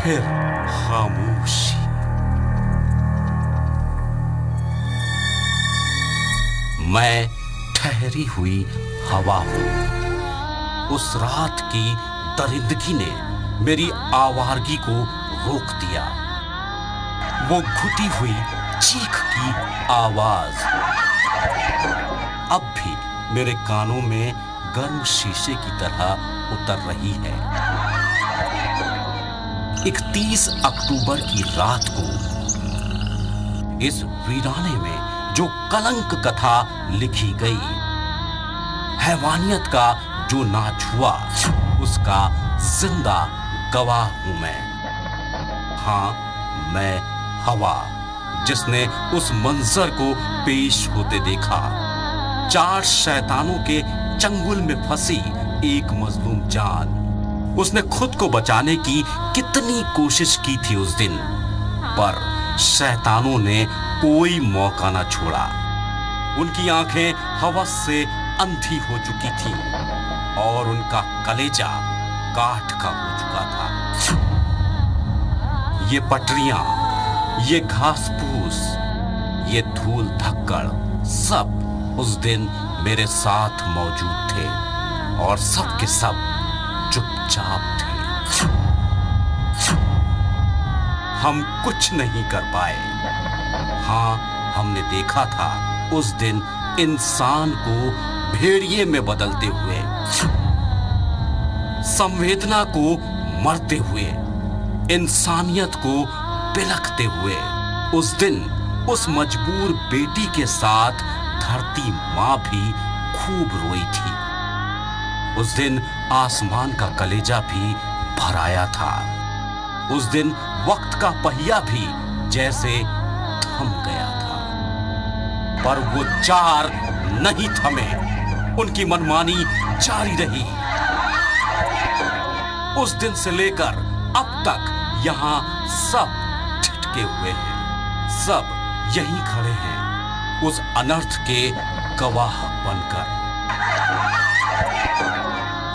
फिर खामोशी। मैं ठहरी हुई हवा हूं। उस रात की दरिंदगी ने मेरी आवारगी को रोक दिया। वो घुटी हुई चीख की आवाज अब भी मेरे कानों में गर्म शीशे की तरह उतर रही है। 31 अक्टूबर की रात को इस वीराने में जो कलंक कथा लिखी गई, हैवानियत का जो नाच हुआ, उसका जिंदा गवाह हूं मैं। हाँ, मैं हवा, जिसने उस मंजर को पेश होते देखा। 4 शैतानों के चंगुल में फंसी एक मजलूम जान। उसने खुद को बचाने की कितनी कोशिश की थी उस दिन, पर शैतानों ने कोई मौका ना छोड़ा। उनकी आंखें हवस से अंधी हो चुकी थी और उनका कलेजा काठ का हो चुका था। ये पटरियां, ये घास फूस, ये धूल धक्कड़, सब उस दिन मेरे साथ मौजूद थे और सब के सब चुपचाप थे। हम कुछ नहीं कर पाए। हाँ, हमने देखा था उस दिन इंसान को भेड़िए में बदलते हुए, संवेदना को मरते हुए, इंसानियत को बिलखते हुए। उस दिन उस मजबूर बेटी के साथ धरती माँ भी खूब रोई थी। उस दिन आसमान का कलेजा भी भर आया था। उस दिन वक्त का पहिया भी जैसे थम गया था, पर वो 4 नहीं थमे। उनकी मनमानी जारी रही। उस दिन से लेकर अब तक यहाँ सब ठिठके हुए हैं, सब यहीं खड़े हैं, उस अनर्थ के गवाह बनकर।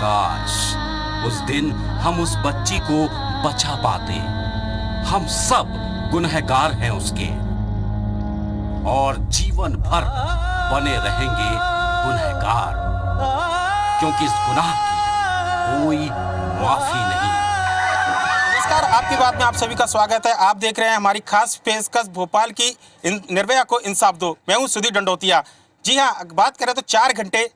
काश उस दिन हम उस बच्ची को बचा पाते। हम सब गुनहगार हैं उसके, और जीवन भर बने रहेंगे गुनहगार, क्योंकि इस गुनाह की कोई माफी नहीं। नमस्कार, आपकी बात में आप सभी का स्वागत है। आप देख रहे हैं हमारी खास पेशकश भोपाल की निर्भया को इंसाफ दो। मैं हूं सुधीर डंडोतिया। जी हां, बात करें तो 4 घंटे,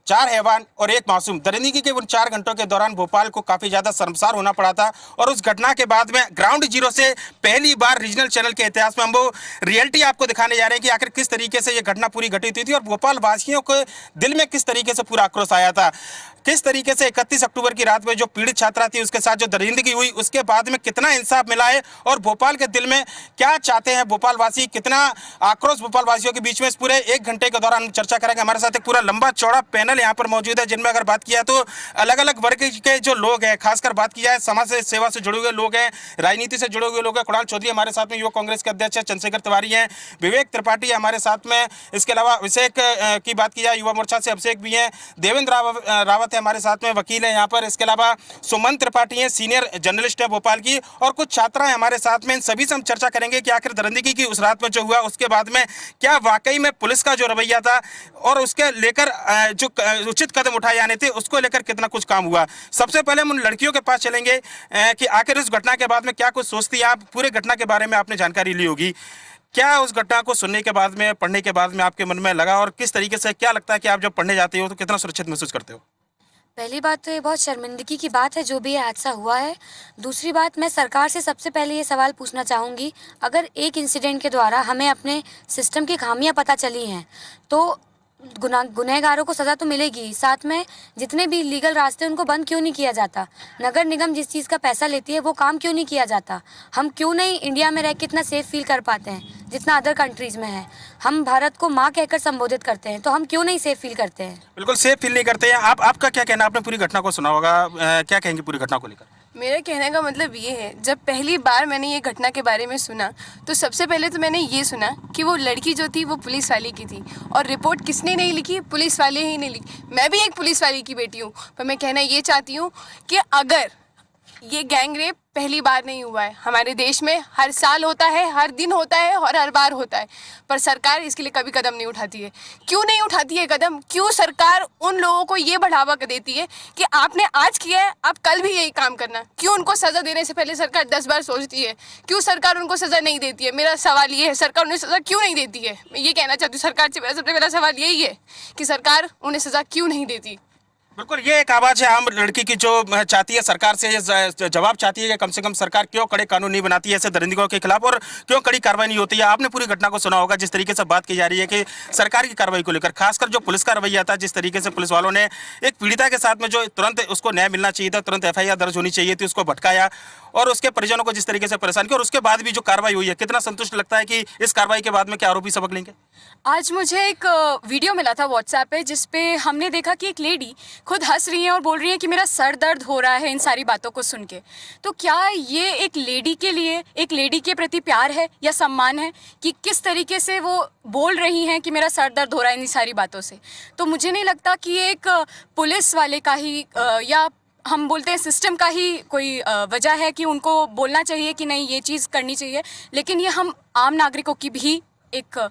4 हैवान और 1 मासूम। दरिंदगी के उन 4 घंटों के दौरान भोपाल को काफ़ी ज़्यादा शर्मसार होना पड़ा था। और उस घटना के बाद में ग्राउंड जीरो से पहली बार रीजनल चैनल के इतिहास में हम वो रियलिटी आपको दिखाने जा रहे हैं कि आखिर किस तरीके से ये घटना पूरी घटित हुई थी और भोपाल वासियों के दिल में किस तरीके से पूरा आक्रोश आया था। किस तरीके से 31 अक्टूबर की रात में जो पीड़ित छात्रा थी उसके साथ जो दरिंदगी हुई, उसके बाद में कितना इंसाफ मिला है और भोपाल के दिल में क्या चाहते हैं भोपाल वासी, कितना आक्रोश भोपाल वासियों के बीच में, इस पूरे 1 घंटे के दौरान हम चर्चा करेंगे। हमारे साथ एक पूरा लंबा चौड़ा पैनल यहाँ पर मौजूद है, जिनमें अगर बात किया तो अलग अलग वर्ग के जो लोग हैं, खासकर बात की जाए समाज से सेवा से जुड़े हुए लोग हैं, राजनीति से जुड़े हुए लोग हैं। कुणाल चौधरी हमारे साथ में युवक कांग्रेस के अध्यक्ष हैं, चंद्रशेखर तिवारी हैं, विवेक त्रिपाठी हमारे साथ में, इसके अलावा अभिषेक की बात की जाए युवा मोर्चा से अभिषेक भी हैं, देवेंद्र रावत है हमारे साथ में, वकील है यहाँ पर, इसके अलावा सुमन त्रिपाठी हैं, सीनियर जर्नलिस्ट है भोपाल की, और कुछ छात्राएं हमारे साथ में। इन सभी से हम चर्चा करेंगे कि आखिर दरिंदगी की उस रात में जो हुआ उसके बाद में क्या वाकई में पुलिस का जो रवैया था और उसके लेकर जो उचित कदम उठाए जाने थे उसको लेकर कितना कुछ काम हुआ। सबसे पहले हम उन लड़कियों के पास चलेंगे कि आखिर इस घटना के बाद में क्या कुछ सोचती है आप। पूरे घटना के बारे में आपने जानकारी ली होगी, क्या उस घटना को सुनने के बाद में, पढ़ने के बाद में आपके मन में लगा, और किस तरीके से क्या लगता है कि आप जब पढ़ने जाते हो तो कितना सुरक्षित महसूस करते हो? पहली बात तो ये बहुत शर्मिंदगी की बात है जो भी ये हादसा हुआ है। दूसरी बात, मैं सरकार से सबसे पहले ये सवाल पूछना चाहूँगी, अगर एक इंसिडेंट के द्वारा हमें अपने सिस्टम की खामियां पता चली हैं तो गुनहगारों को सज़ा तो मिलेगी, साथ में जितने भी लीगल रास्ते उनको बंद क्यों नहीं किया जाता? नगर निगम जिस चीज़ का पैसा लेती है वो काम क्यों नहीं किया जाता? हम क्यों नहीं इंडिया में रह के इतना सेफ फील कर पाते हैं जितना अदर कंट्रीज़ में है? हम भारत को माँ कहकर संबोधित करते हैं, तो हम क्यों नहीं सेफ फील करते हैं? बिल्कुल सेफ फील नहीं करते हैं। आपका क्या कहना? आपने पूरी घटना को सुना होगा, क्या कहेंगे पूरी घटना को लेकर? मेरा कहने का मतलब ये है, जब पहली बार मैंने ये घटना के बारे में सुना तो सबसे पहले तो मैंने ये सुना कि वो लड़की जो थी वो पुलिस वाले की थी, और रिपोर्ट किसने नहीं लिखी? पुलिस वाले ही नहीं लिखी। मैं भी एक पुलिस वाले की बेटी हूँ, पर मैं कहना ये चाहती हूँ कि अगर ये गैंग रेप पहली बार नहीं हुआ है हमारे देश में, हर साल होता है, हर दिन होता है और हर बार होता है, पर सरकार इसके लिए कभी कदम नहीं उठाती है। क्यों नहीं उठाती है कदम? क्यों सरकार उन लोगों को ये बढ़ावा देती है कि आपने आज किया है, आप कल भी यही काम करना? क्यों उनको सज़ा देने से पहले सरकार 10 बार सोचती है? क्यों सरकार उनको सज़ा नहीं देती है? मेरा सवाल ये है, सरकार उन्हें सज़ा क्यों नहीं देती है? मैं ये कहना चाहती हूँ सरकार से, मेरा सबसे पहला सवाल यही है कि सरकार उन्हें सज़ा क्यों नहीं देती। बिल्कुल, ये एक आवाज है आम लड़की की जो चाहती है सरकार से जवाब चाहती है कि कम से कम सरकार क्यों कड़े कानून नहीं बनाती है ऐसे दरिंदों के खिलाफ, और क्यों कड़ी कार्रवाई नहीं होती है। आपने पूरी घटना को सुना होगा, जिस तरीके से बात की जा रही है कि सरकार की कार्रवाई को लेकर, खासकर जो पुलिस का रवैया था, जिस तरीके से पुलिस वालों ने एक पीड़िता के साथ में जो तुरंत उसको न्याय मिलना चाहिए था, तुरंत FIR दर्ज होनी चाहिए थी, उसको भटकाया और उसके परिजनों को जिस तरीके से परेशान किया, और उसके बाद भी जो कार्रवाई हुई है, कितना संतुष्ट लगता है कि इस कार्रवाई के बाद में क्या आरोपी सबक लेंगे? आज मुझे एक वीडियो मिला था व्हाट्सएप पे, जिसपे हमने देखा कि एक लेडी खुद हंस रही है और बोल रही है कि मेरा सर दर्द हो रहा है इन सारी बातों को सुन के। तो क्या ये एक लेडी के लिए, एक लेडी के प्रति प्यार है या सम्मान है कि किस तरीके से वो बोल रही हैं कि मेरा सर दर्द हो रहा है इन सारी बातों से? तो मुझे नहीं लगता कि ये एक पुलिस वाले का ही या हम बोलते हैं सिस्टम का ही कोई वजह है कि उनको बोलना चाहिए कि नहीं ये चीज़ करनी चाहिए, लेकिन ये हम आम नागरिकों की भी एक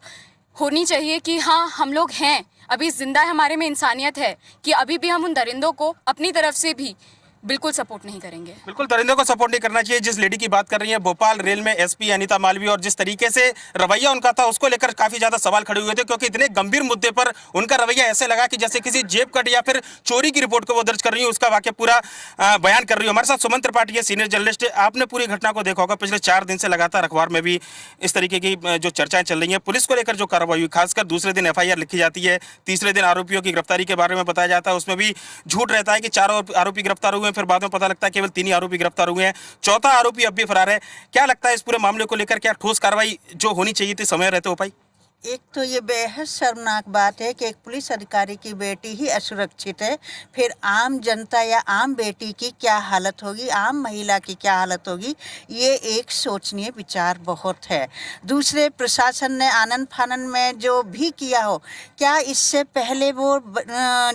होनी चाहिए कि हाँ हम लोग हैं, अभी जिंदा है, हमारे में इंसानियत है कि अभी भी हम उन दरिंदों को अपनी तरफ से भी बिल्कुल सपोर्ट नहीं करेंगे। बिल्कुल दरिंदों को सपोर्ट नहीं करना चाहिए। जिस लेडी की बात कर रही है भोपाल रेल में SP अनीता मालवीय, और जिस तरीके से रवैया उनका था उसको लेकर काफी ज्यादा सवाल खड़े हुए थे, क्योंकि इतने गंभीर मुद्दे पर उनका रवैया ऐसे लगा कि जैसे किसी जेब कट या फिर चोरी की रिपोर्ट को वो दर्ज कर रही है, उसका वाक्य पूरा बयान कर रही है। हमारे साथ सुमन त्रिपाठी है, सीनियर जर्नलिस्ट। आपने पूरी घटना को देखा होगा, पिछले 4 दिन से लगातार अखबार में भी इस तरीके की जो चर्चाएं चल रही हैं, पुलिस को लेकर जो कार्रवाई हुई, खासकर दूसरे दिन FIR लिखी जाती है, तीसरे दिन आरोपियों की गिरफ्तारी के बारे में बताया जाता है, उसमें भी झूठ रहता है कि 4 आरोपी गिरफ्तार हुए हैं, फिर बाद में पता लगता है केवल 3 ही आरोपी गिरफ्तार हुए हैं, चौथा आरोपी अब भी फरार है। क्या लगता है इस पूरे मामले को लेकर क्या ठोस कार्रवाई जो होनी चाहिए थी समय रहते हो पाई? एक तो ये बेहद शर्मनाक बात है कि एक पुलिस अधिकारी की बेटी ही असुरक्षित है, फिर आम जनता या आम बेटी की क्या हालत होगी, आम महिला की क्या हालत होगी, ये एक सोचनीय विचार बहुत है। दूसरे, प्रशासन ने आनन फानन में जो भी किया हो, क्या इससे पहले वो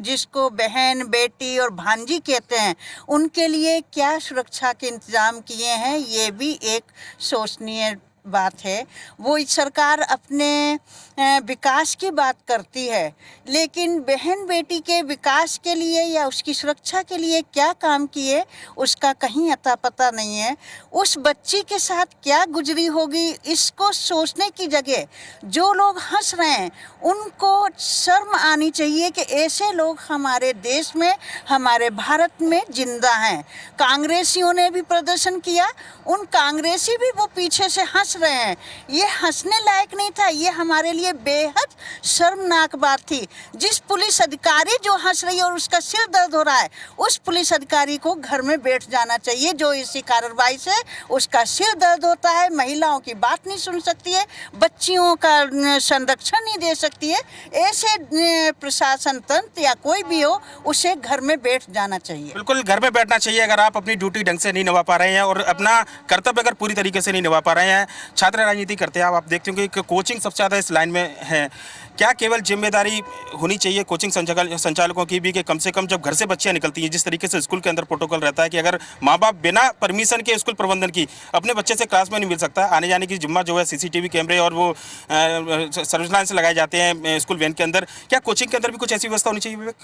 जिसको बहन, बेटी और भांजी कहते हैं, उनके लिए क्या सुरक्षा के इंतजाम किए हैं, ये भी एक सोचनीय बात है। वो सरकार अपने विकास की बात करती है, लेकिन बहन बेटी के विकास के लिए या उसकी सुरक्षा के लिए क्या काम किए उसका कहीं अता पता नहीं है। उस बच्ची के साथ क्या गुजरी होगी, इसको सोचने की जगह जो लोग हंस रहे हैं उनको शर्म आनी चाहिए कि ऐसे लोग हमारे देश में, हमारे भारत में जिंदा हैं। कांग्रेसियों ने भी प्रदर्शन किया, उन कांग्रेसी भी वो पीछे से हंस रहे हैं। ये हंसने लायक नहीं था, ये हमारे लिए बेहद शर्मनाक बात थी। जिस पुलिस अधिकारी जो हंस रही है और उसका सिर दर्द हो रहा है, उस पुलिस अधिकारी को घर में बैठ जाना चाहिए जो इसी कार्रवाई से उसका सिर दर्द होता है, महिलाओं की बात नहीं सुन सकती है, बच्चियों का संरक्षण नहीं दे सकती है। ऐसे प्रशासन तंत्र या कोई भी हो, उसे घर में बैठ जाना चाहिए। बिल्कुल घर में बैठना चाहिए अगर आप अपनी ड्यूटी ढंग से नहीं निभा पा रहे हैं और अपना कर्तव्य अगर पूरी तरीके से नहीं निभा पा रहे हैं। छात्र राजनीति करते हैं आप देखते हो कि कोचिंग सबसे ज़्यादा इस लाइन में है। क्या केवल जिम्मेदारी होनी चाहिए कोचिंग संचालकों की भी कि कम से कम जब घर से बच्चियां निकलती हैं, जिस तरीके से स्कूल के अंदर प्रोटोकॉल रहता है कि अगर माँ बाप बिना परमिशन के स्कूल प्रबंधन की अपने बच्चे से क्लास में नहीं मिल सकता, आने जाने की जिम्मा जो है CCTV कैमरे और वो सर्विलांस लगाए जाते हैं स्कूल वैन के अंदर, क्या कोचिंग के अंदर भी कुछ ऐसी व्यवस्था होनी चाहिए विवेक?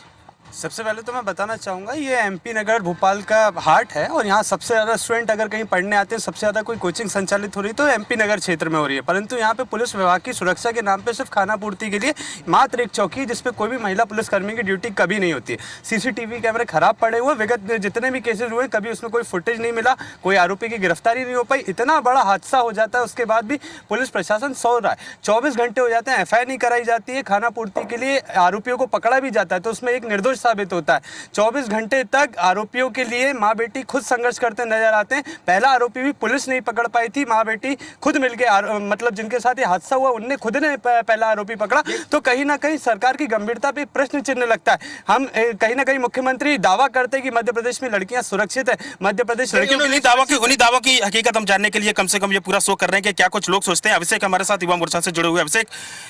सबसे पहले तो मैं बताना चाहूँगा ये MP नगर भोपाल का हार्ट है और यहाँ सबसे ज़्यादा स्टूडेंट अगर कहीं पढ़ने आते हैं, सबसे ज़्यादा कोई कोचिंग संचालित हो रही है तो MP नगर क्षेत्र में हो रही है। परंतु यहाँ पे पुलिस विभाग की सुरक्षा के नाम पे सिर्फ खाना पूर्ति के लिए मात्र एक चौकी जिसपे कोई भी महिला पुलिसकर्मी की ड्यूटी कभी नहीं होती है। CCTV कैमरे खराब पड़े हुए, विगत जितने भी केसेज हुए कभी उसमें कोई फुटेज नहीं मिला, कोई आरोपी की गिरफ्तारी नहीं हो पाई। इतना बड़ा हादसा हो जाता है उसके बाद भी पुलिस प्रशासन सो रहा है। 24 घंटे हो जाते हैं, FIR नहीं कराई जाती है, खाना पूर्ति के लिए आरोपियों को पकड़ा भी जाता है तो उसमें एक निर्दोष साबित होता है। 24 घंटे तक आरोपियों के लिए माँ बेटी खुद संघर्ष करते नजर आते हैं। पहला आरोपी भी पुलिस नहीं पकड़ पाई थी, माँ बेटी खुद मिलकर मतलब जिनके साथ ये हादसा हुआ उनने खुद ने पहला आरोपी पकड़ा। तो कहीं ना कहीं सरकार की गंभीरता पे प्रश्न चिन्ह लगता है। हम कहीं ना कहीं मुख्यमंत्री दावा करते हैं कि मध्य प्रदेश में लड़कियां सुरक्षित है, मध्य प्रदेश लड़कियों के लिए उन्हीं दावों की हकीकत हम जानने के लिए कम से कम ये पूरा शो कर रहे हैं कि क्या कुछ लोग सोचते हैं। अभिषेक हमारे साथ युवा मोर्चा से जुड़े हुए। अभिषेक,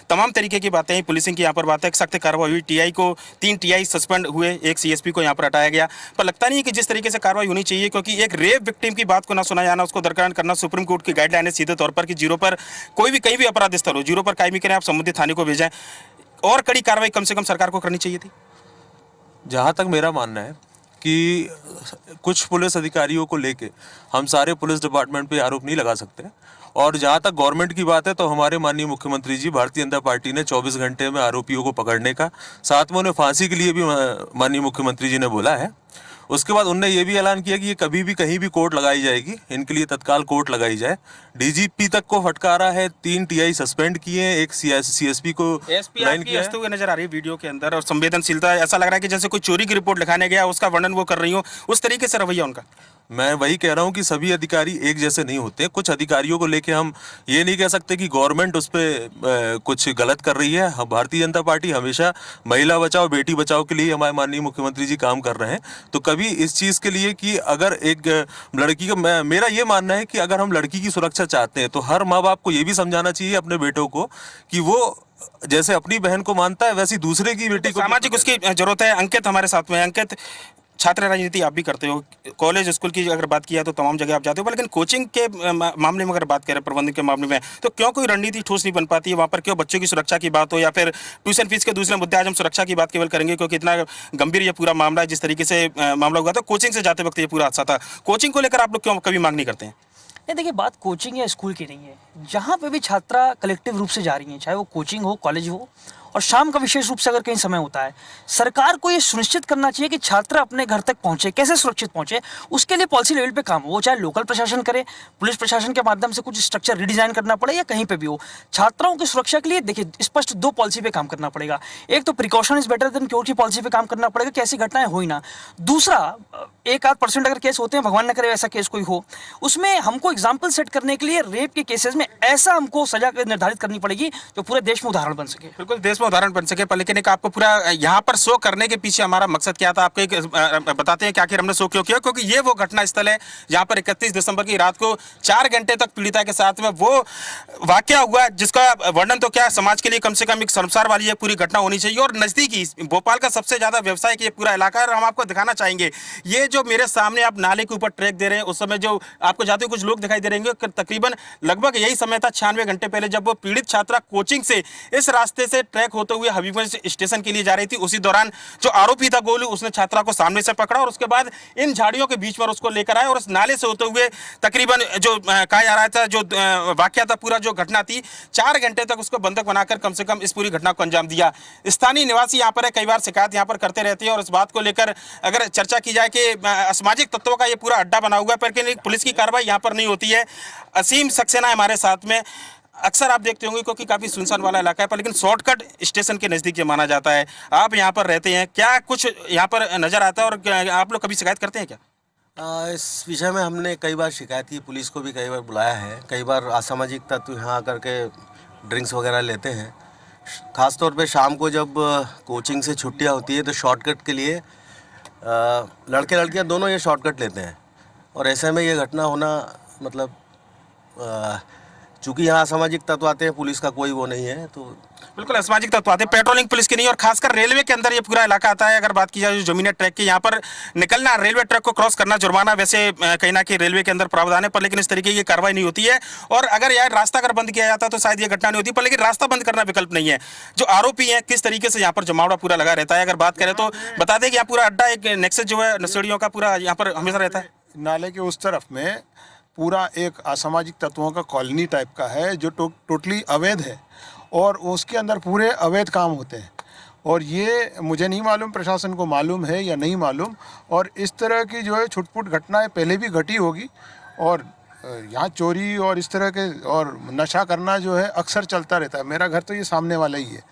तमाम तरीके की बातें पुलिसिंग की यहाँ पर बात है, सख्त कार्रवाई हुई, TI को 3 TI सस्पेंड सस्पेंड हुए, एक सीएसपी को यहाँ पर हटाया गया, पर लगता नहीं है कि जिस तरीके से कार्रवाई होनी चाहिए, क्योंकि एक रेप विक्टिम की बात को ना सुना जाना, उसको दरकिनार करना सुप्रीम कोर्ट की गाइडलाइन है सीधे तौर पर कि जीरो पर कोई भी कहीं भी अपराध स्थल हो, जीरो पर कायमी करें, आप संबंधित थाने को भेजें, और कड़ी कार्रवाई कम से कम सरकार को करनी चाहिए थी। जहाँ तक मेरा मानना है कि कुछ पुलिस अधिकारियों को लेके हम सारे पुलिस डिपार्टमेंट पे आरोप नहीं लगा सकते, और जहाँ तक गवर्नमेंट की बात है तो हमारे माननीय मुख्यमंत्री जी भारतीय जनता पार्टी ने 24 घंटे में आरोपियों को पकड़ने का, साथ में उन्हें फांसी के लिए भी माननीय मुख्यमंत्री जी ने बोला है। उसके बाद उनने ये भी ऐलान किया कि ये कभी भी कहीं भी कोर्ट लगाई जाएगी, इनके लिए तत्काल कोर्ट लगाई जाए। डीजीपी तक को फटकारा है, 3 टीआई सस्पेंड किए, एक सीएसपी को लाइन किया है। हुए नजर आ रही है वीडियो के अंदर, और संवेदनशीलता ऐसा लग रहा है कि जैसे कोई चोरी की रिपोर्ट लिखाने गया उसका वर्णन वो कर रही हो, उस तरीके से रवैया उनका। मैं वही कह रहा हूँ कि सभी अधिकारी एक जैसे नहीं होते। कुछ अधिकारियों को लेके हम ये नहीं कह सकते कि गवर्नमेंट उस पर कुछ गलत कर रही है। भारतीय जनता पार्टी हमेशा महिला बचाओ बेटी बचाओ के लिए हमारे माननीय मुख्यमंत्री जी काम कर रहे हैं। तो कभी इस चीज़ के लिए कि अगर एक लड़की का, मेरा ये मानना है कि अगर हम लड़की की सुरक्षा चाहते हैं तो हर माँ बाप को ये भी समझाना चाहिए अपने बेटों को कि वो जैसे अपनी बहन को मानता है वैसी दूसरे की बेटी को सामाजिक उसकी जरूरत है। अंकित हमारे साथ में। अंकित, छात्र राजनीति आप भी करते हो, कॉलेज स्कूल की अगर बात किया तो तमाम जगह आप जाते हो, लेकिन कोचिंग के मामले में अगर बात करें, प्रबंधन के मामले में, तो क्यों कोई रणनीति ठोस नहीं बन पाती है वहाँ पर? क्यों बच्चों की सुरक्षा की बात हो या फिर ट्यूशन फीस के दूसरे मुद्दे, आज हम सुरक्षा की बात केवल करेंगे क्योंकि इतना गंभीर ये पूरा मामला है, जिस तरीके से मामला हुआ था कोचिंग से जाते वक्त ये पूरा हादसा था। कोचिंग को लेकर आप लोग क्यों कभी मांग नहीं करते हैं? नहीं, देखिए, बात कोचिंग या स्कूल की नहीं है। जहाँ पे भी छात्रा कलेक्टिव रूप से जा रही हैं, चाहे वो कोचिंग हो, कॉलेज हो, और शाम का विशेष रूप से अगर कहीं समय होता है, सरकार को ये सुनिश्चित करना चाहिए कि छात्र अपने घर तक पहुंचे। कैसे सुरक्षित पहुंचे, उसके लिए पॉलिसी लेवल पे काम हो, वो चाहे लोकल प्रशासन करे, पुलिस प्रशासन के माध्यम से कुछ स्ट्रक्चर रिडिजाइन करना पड़े या कहीं पे भी हो। छात्राओं की सुरक्षा के लिए देखिए स्पष्ट 2 पॉलिसी पे काम करना पड़ेगा। एक तो precaution is better than cure की पॉलिसी पे काम करना पड़ेगा कि ऐसी घटनाएं हो ही ना। दूसरा, 1-8% अगर केस होते हैं, भगवान न करे ऐसा केस कोई हो, उसमें हमको एग्जाम्पल सेट करने के लिए रेप के केसेस में ऐसा हमको सजा निर्धारित करनी पड़ेगी जो पूरे देश में उदाहरण बन सके। बिल्कुल, देश में उदाहरण बन सके। लेकिन एक आपको पूरा यहाँ पर शो करने के पीछे हमारा मकसद क्या था, आपको एक बताते हैं कि आखिर हमने शो क्यों किया। क्योंकि ये वो घटना स्थल है जहाँ पर 31 दिसंबर की रात को 4 घंटे तक पीड़िता के साथ में वो वाकया हुआ, जिसका वर्णन तो क्या, समाज के लिए कम से कम एक शर्मसार वाली ये पूरी घटना होनी चाहिए। और नज़दीकी भोपाल का सबसे ज़्यादा व्यवसायिक ये पूरा इलाका है, और हम आपको दिखाना चाहेंगे ये जो मेरे सामने आप नाले के ऊपर ट्रैक दे रहे हैं, उस समय जो आपको जाते हुए कुछ लोग दिखाई दे रहे हैं, तकरीबन लगभग यही समय था 96 घंटे पहले, जब वो पीड़ित छात्रा कोचिंग से इस रास्ते से ट्रैक होते हुए हबीबगंज स्टेशन के लिए जा रही थी। उसी दौरान जो आरोपी था गोलू, उसने छात्रा को सामने से पकड़ा और उसके बाद इन झाड़ियों के बीच पर उसको लेकर आया और उस नाले से होते हुए तकरीबन जो कहा जा रहा था, जो वाकया था, पूरा जो घटना थी, 4 घंटे तक उसको बंधक बनाकर कम से कम इस पूरी घटना को अंजाम दिया। स्थानीय निवासी यहाँ पर है, कई बार शिकायत यहाँ पर करते रहते हैं, और इस बात को लेकर अगर चर्चा की जाए कि असामाजिक तत्वों का ये पूरा अड्डा बना हुआ है, पर पुलिस की कार्रवाई यहाँ पर नहीं होती है। असीम सक्सेना हमारे साथ में, अक्सर आप देखते होंगे क्योंकि काफ़ी सुनसान वाला इलाका है, पर लेकिन शॉर्टकट स्टेशन के नज़दीक ये माना जाता है। आप यहाँ पर रहते हैं, क्या कुछ यहाँ पर नज़र आता है और आप लोग कभी शिकायत करते हैं क्या? इस विषय में हमने कई बार शिकायत की, पुलिस को भी कई बार बुलाया है। कई बार असामाजिक तत्व यहाँ आकर के ड्रिंक्स वगैरह लेते हैं, ख़ासतौर पे शाम को जब कोचिंग से छुट्टियाँ होती है तो शॉर्टकट के लिए लड़के लड़कियाँ दोनों ये शॉर्टकट लेते हैं, और ऐसे में ये घटना होना मतलब चूँकि यहाँ असामाजिक तत्व आते हैं, पुलिस का कोई वो नहीं है, तो बिल्कुल असामाजिक तत्व आते हैं, पेट्रोलिंग पुलिस की नहीं, और खासकर रेलवे के अंदर ये पूरा इलाका आता है। अगर बात की जाए जो जमीन ट्रैक की, यहाँ पर निकलना, रेलवे ट्रैक को क्रॉस करना जुर्माना वैसे कहीं ना कहीं रेलवे के अंदर प्रावधान है, पर लेकिन इस तरीके की कार्रवाई नहीं होती है। और अगर यार रास्ता अगर बंद किया जाता तो शायद ये घटना नहीं होती, पर लेकिन रास्ता बंद करना विकल्प नहीं है। जो आरोपी हैं, किस तरीके से यहाँ पर जमावड़ा पूरा लगा रहता है, अगर बात करें तो बता दें कि यहाँ पूरा अड्डा, एक नेक्सस जो है नशेड़ियों का, पूरा यहाँ पर हमेशा रहता है। नाले के उस तरफ में पूरा एक असामाजिक तत्वों का कॉलोनी टाइप का है जो टोटली अवैध है, और उसके अंदर पूरे अवैध काम होते हैं। और ये मुझे नहीं मालूम, प्रशासन को मालूम है या नहीं मालूम, और इस तरह की जो है छुटपुट घटनाएं पहले भी घटी होगी, और यहाँ चोरी और इस तरह के और नशा करना जो है अक्सर चलता रहता है। मेरा घर तो ये सामने वाला ही है।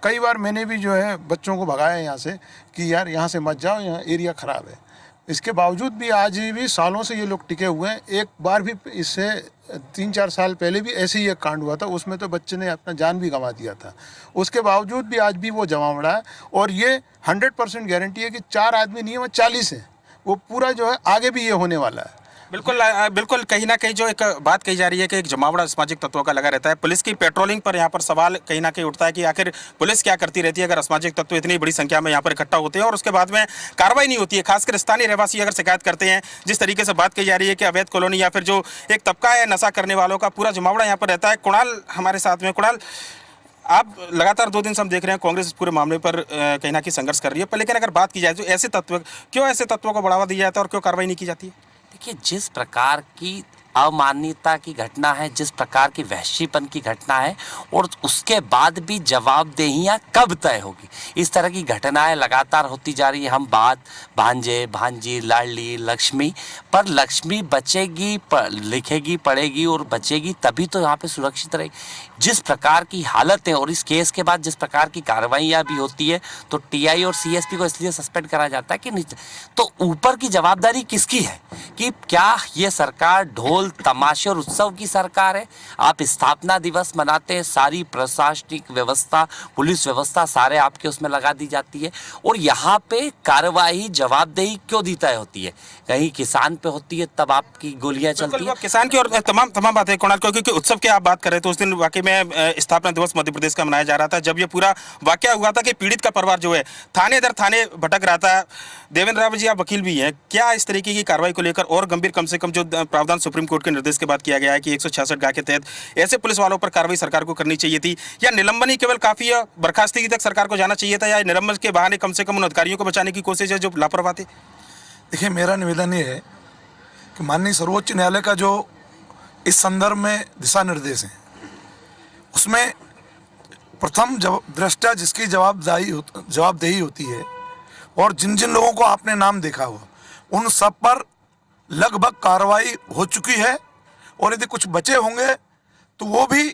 कई बार मैंने भी जो है बच्चों को भगाया यहाँ से कि यार यहाँ से मत जाओ, यहाँ एरिया ख़राब है। इसके बावजूद भी आज भी सालों से ये लोग टिके हुए हैं। एक बार भी इससे 3-4 साल पहले भी ऐसे ही एक कांड हुआ था, उसमें तो बच्चे ने अपना जान भी गंवा दिया था। उसके बावजूद भी आज भी वो जमावड़ा है, और ये 100% गारंटी है कि 4 आदमी नहीं है, वो 40 हैं। वो पूरा जो है आगे भी ये होने वाला है। बिल्कुल बिल्कुल कहीं ना कहीं जो एक बात कही जा रही है कि एक जमावड़ा सामाजिक तत्वों का लगा रहता है। पुलिस की पेट्रोलिंग पर यहाँ पर सवाल कहीं ना कहीं उठता है कि आखिर पुलिस क्या करती रहती है अगर असामाजिक तत्व इतनी बड़ी संख्या में यहाँ पर इकट्ठा होते हैं और उसके बाद में कार्रवाई नहीं होती है। खासकर स्थानीय रहवासी अगर शिकायत करते हैं, जिस तरीके से बात कही जा रही है कि अवैध कॉलोनी या फिर जो एक तबका है नशा करने वालों का पूरा जमावड़ा यहाँ पर रहता है। कुणाल हमारे साथ में। कुणाल, आप लगातार 2 दिन से हम देख रहे हैं कांग्रेस इस पूरे मामले पर कहीं ना कहीं संघर्ष कर रही है, पर लेकिन अगर बात की जाए तो ऐसे तत्व क्यों ऐसे तत्वों को बढ़ावा दिया जाता है और क्यों कार्रवाई नहीं की जाती है? देखिए, जिस प्रकार की अमानवीयता की घटना है, जिस प्रकार की वहशीपन की घटना है, और उसके बाद भी जवाबदेहियाँ कब तय होगी, इस तरह की घटनाएं लगातार होती जा रही है। हम बात भांजे, भांजी, लाडली, लक्ष्मी, पर लक्ष्मी बचेगी, लिखेगी, पढ़ेगी और बचेगी तभी तो यहाँ पे सुरक्षित रहेगी। जिस प्रकार की हालत है और इस केस के बाद जिस प्रकार की कार्रवाइयाँ भी होती है, तो टीआई और सीएसपी को इसलिए सस्पेंड करा जाता है कि नहीं, तो ऊपर की जवाबदारी किसकी है कि क्या ये सरकार ढोल तमाशे और उत्सव की सरकार है? आप स्थापना दिवस मनाते हैं, सारी प्रशासनिक व्यवस्था, पुलिस व्यवस्था सारे आपके उसमें लगा दी जाती है, और यहाँ पे कार्रवाई जवाबदेही क्यों दी तय होती है? कहीं किसान पे होती है तब आपकी गोलियां चलती है। किसान की और तमाम बातें कुणाल, क्योंकि उत्सव के आप बात कर रहे थे, उस दिन वाकई में स्थापना दिवस मध्य प्रदेश का मनाया जा रहा था, जब ये पूरा वाकया हुआ था कि पीड़ित का परिवार जो है थाने दर थाने भटक रहा था। देवेंद्र रावत जी, आप वकील भी हैं, क्या इस तरीके की कार्रवाई को लेकर और गंभीर कम से कम जो प्रावधान सुप्रीम कोर्ट के निर्देश के बाद किया गया है कि 166 गा के तहत ऐसे पुलिस वालों पर कार्रवाई सरकार को करनी चाहिए थी, या निलंबन ही केवल काफी है, बर्खास्तगी तक सरकार को जाना चाहिए था, या निलंबन के बहाने कम से कम उन अधिकारियों को बचाने की कोशिश है जो लापरवाह थे? देखिए, मेरा निवेदन ये है कि माननीय सर्वोच्च न्यायालय का जो इस संदर्भ में दिशा निर्देश है, उसमें प्रथम दृष्टया जिसकी जवाबदेही होती है और जिन जिन लोगों को आपने नाम देखा हुआ, उन सब पर लगभग कार्रवाई हो चुकी है, और यदि कुछ बचे होंगे तो वो भी,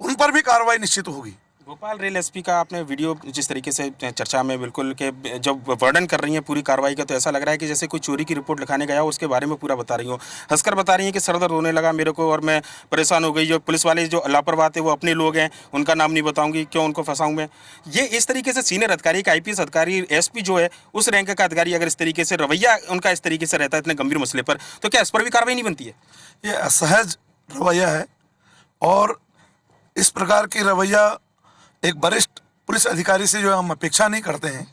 उन पर भी कार्रवाई निश्चित होगी। भोपाल रेल एसपी का आपने वीडियो जिस तरीके से चर्चा में बिल्कुल के जब वर्णन कर रही हैं पूरी कार्रवाई का, तो ऐसा लग रहा है कि जैसे कोई चोरी की रिपोर्ट लिखाने गया हो उसके बारे में पूरा बता रही हूँ। हंसकर बता रही हैं कि सर दर्द होने लगा मेरे को और मैं परेशान हो गई, जो पुलिस वाले जो लापरवाह थे वो अपने लोग हैं, उनका नाम नहीं बताऊंगी, क्यों उनको फंसाऊं मैं। ये इस तरीके से सीनियर अधिकारी का, IPS अधिकारी, एसपी जो है उस रैंक का अधिकारी अगर इस तरीके से रवैया उनका इस तरीके से रहता है इतने गंभीर मसले पर, तो क्या इस पर भी कार्रवाई नहीं बनती है? ये असहज रवैया है, और इस प्रकार की रवैया एक वरिष्ठ पुलिस अधिकारी से जो हम अपेक्षा नहीं करते हैं।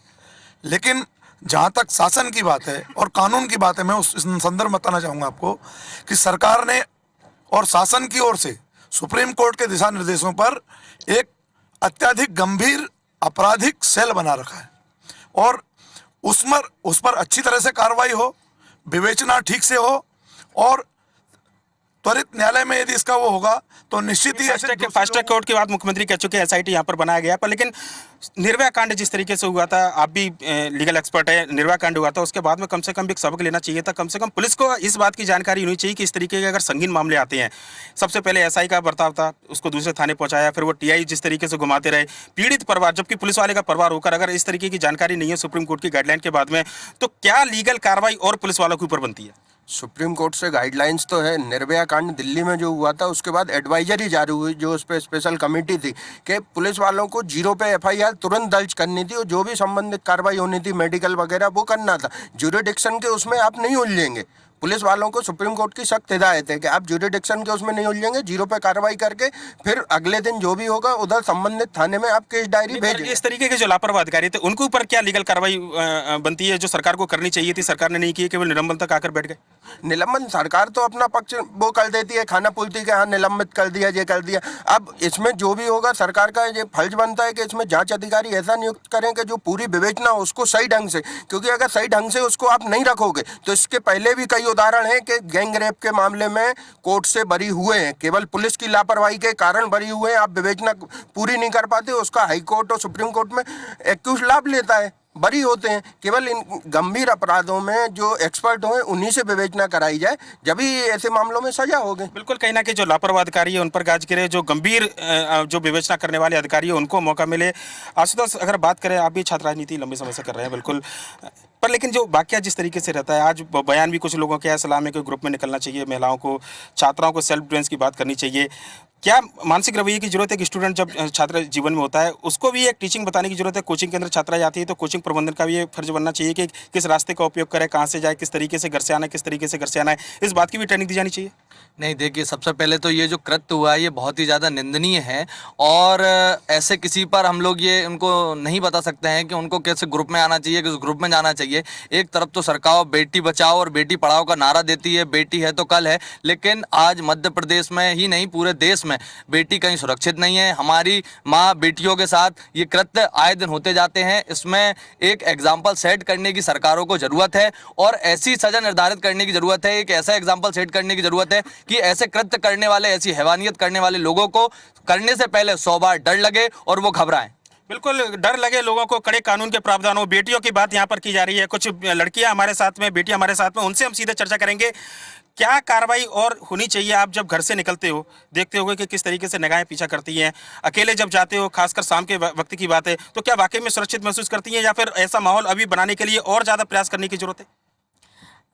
लेकिन जहाँ तक शासन की बात है और कानून की बात है, मैं उस संदर्भ में बताना चाहूँगा आपको कि सरकार ने और शासन की ओर से सुप्रीम कोर्ट के दिशा निर्देशों पर एक अत्यधिक गंभीर आपराधिक सेल बना रखा है, और उस पर अच्छी तरह से कार्रवाई हो, विवेचना ठीक से हो, और त्वरित न्यायालय में यदि इसका वो होगा तो निश्चित ही फास्ट ट्रैक कोर्ट की बात मुख्यमंत्री कह चुके हैं, SIT यहाँ पर बनाया गया। पर लेकिन निर्भया कांड जिस तरीके से हुआ था, आप भी लीगल एक्सपर्ट है, निर्भया कांड हुआ था, उसके बाद में कम से कम एक सबक लेना चाहिए था। कम से कम पुलिस को इस बात की जानकारी होनी चाहिए कि इस तरीके के अगर संगीन मामले आते हैं, सबसे पहले SI का बर्ताव था, उसको दूसरे थाने पहुंचाया, फिर वो TI जिस तरीके से घुमाते रहे, पीड़ित परिवार, जबकि पुलिस वाले का परिवार होकर अगर इस तरीके की जानकारी नहीं है सुप्रीम कोर्ट की गाइडलाइन के बाद में, तो क्या लीगल कार्रवाई और पुलिस वालों के ऊपर बनती है? सुप्रीम कोर्ट से गाइडलाइंस तो है। निर्भया कांड दिल्ली में जो हुआ था उसके बाद एडवाइजरी जारी हुई, जो उस पर स्पेशल कमेटी थी कि पुलिस वालों को 0 पे FIR तुरंत दर्ज करनी थी, और जो भी संबंधित कार्रवाई होनी थी मेडिकल वगैरह वो करना था। ज्यूरिडिक्शन के उसमें आप नहीं उलझेंगे। पुलिस वालों को सुप्रीम कोर्ट की सख्त हिदायत है कि आप ज्यूरिडिक्शन के उसमें नहीं उलझेंगे, 0 पे कार्रवाई करके फिर अगले दिन जो भी होगा उधर संबंधित थाने में आप केस डायरी भेजें। इस तरीके के जो लापरवाह अधिकारी थे उनके ऊपर क्या लीगल कार्रवाई बनती है जो सरकार को करनी चाहिए थी, सरकार ने नहीं की, केवल निलंबन तक आकर बैठ गए? निलंबन सरकार तो अपना पक्ष वो कर देती है, खाना पुलती के हाँ निलंबित कर दिया, ये कर दिया। अब इसमें जो भी होगा सरकार का ये फर्ज बनता है कि इसमें जांच अधिकारी ऐसा नियुक्त करें कि जो पूरी विवेचना हो उसको सही ढंग से, क्योंकि अगर सही ढंग से उसको आप नहीं रखोगे तो इसके पहले भी कई उदाहरण हैं कि गैंग रेप के मामले में कोर्ट से बरी हुए हैं, केवल पुलिस की लापरवाही के कारण बरी हुए हैं। आप विवेचना पूरी नहीं कर पाते, उसका हाई कोर्ट और सुप्रीम कोर्ट में एक्यूज लाभ लेता है, बरी होते हैं। केवल इन गंभीर अपराधों में जो एक्सपर्ट हों उन्हीं से विवेचना कराई जाए, जब भी ऐसे मामलों में सजा होगी। बिल्कुल, कहीं ना कहीं जो लापरवाह अधिकारी है उन पर गाज गिरे, जो गंभीर जो विवेचना करने वाले अधिकारी है उनको मौका मिले। आशुतोष, अगर बात करें, आप भी छात्र राजनीति लंबे समय से कर रहे हैं, बिल्कुल, पर लेकिन जो वाकया जिस तरीके से रहता है, आज बयान भी कुछ लोगों के सलाह में कोई ग्रुप में निकलना चाहिए, महिलाओं को, छात्राओं को सेल्फ डिफेंस की बात करनी चाहिए, क्या मानसिक रवैये की जरूरत है कि स्टूडेंट जब छात्र जीवन में होता है उसको भी एक टीचिंग बताने की जरूरत है। कोचिंग के अंदर छात्रा जाती है तो कोचिंग प्रबंधन का भी ये फर्ज बनना चाहिए कि किस रास्ते का उपयोग करे, कहाँ से जाए, किस तरीके से घर से आना है, किस तरीके से घर से आना है, इस बात की भी ट्रेनिंग दी जानी चाहिए। नहीं, देखिए, सबसे पहले तो ये जो कृत्य हुआ है ये बहुत ही ज़्यादा निंदनीय है और ऐसे किसी पर हम लोग ये उनको नहीं बता सकते हैं कि उनको कैसे ग्रुप में आना चाहिए, किस ग्रुप में जाना चाहिए। एक तरफ तो सरकार बेटी बचाओ और बेटी पढ़ाओ का नारा देती है, बेटी है तो कल है, लेकिन आज मध्य प्रदेश में ही नहीं पूरे देश में बेटी कहीं सुरक्षित नहीं है। हमारी माँ बेटियों के साथ ये कृत्य आए दिन होते जाते हैं। इसमें एक एग्जाम्पल सेट करने की सरकारों को ज़रूरत है और ऐसी सज़ा निर्धारित करने की ज़रूरत है, एक ऐसा एग्जाम्पल सेट करने की ज़रूरत है कि ऐसे कृत्य करने वाले, ऐसी हैवानियत करने वाले लोगों को करने से पहले 100 बार डर लगे और वो घबराएं। बिल्कुल, डर लगे लोगों को, कड़े कानून के प्रावधान हो। बेटियों की बात यहाँ पर की जा रही है, कुछ लड़कियां हमारे साथ में, बेटियां हमारे साथ में, उनसे हम सीधे चर्चा करेंगे। क्या कार्रवाई और होनी चाहिए? आप जब घर से निकलते हो देखते होगे कि किस तरीके से निगाहें पीछा करती हैं। अकेले जब जाते हो, खासकर शाम के वक्त की बात है, तो क्या वाकई में सुरक्षित महसूस करती हैं या फिर ऐसा माहौल अभी बनाने के लिए और ज़्यादा प्रयास करने की जरूरत है?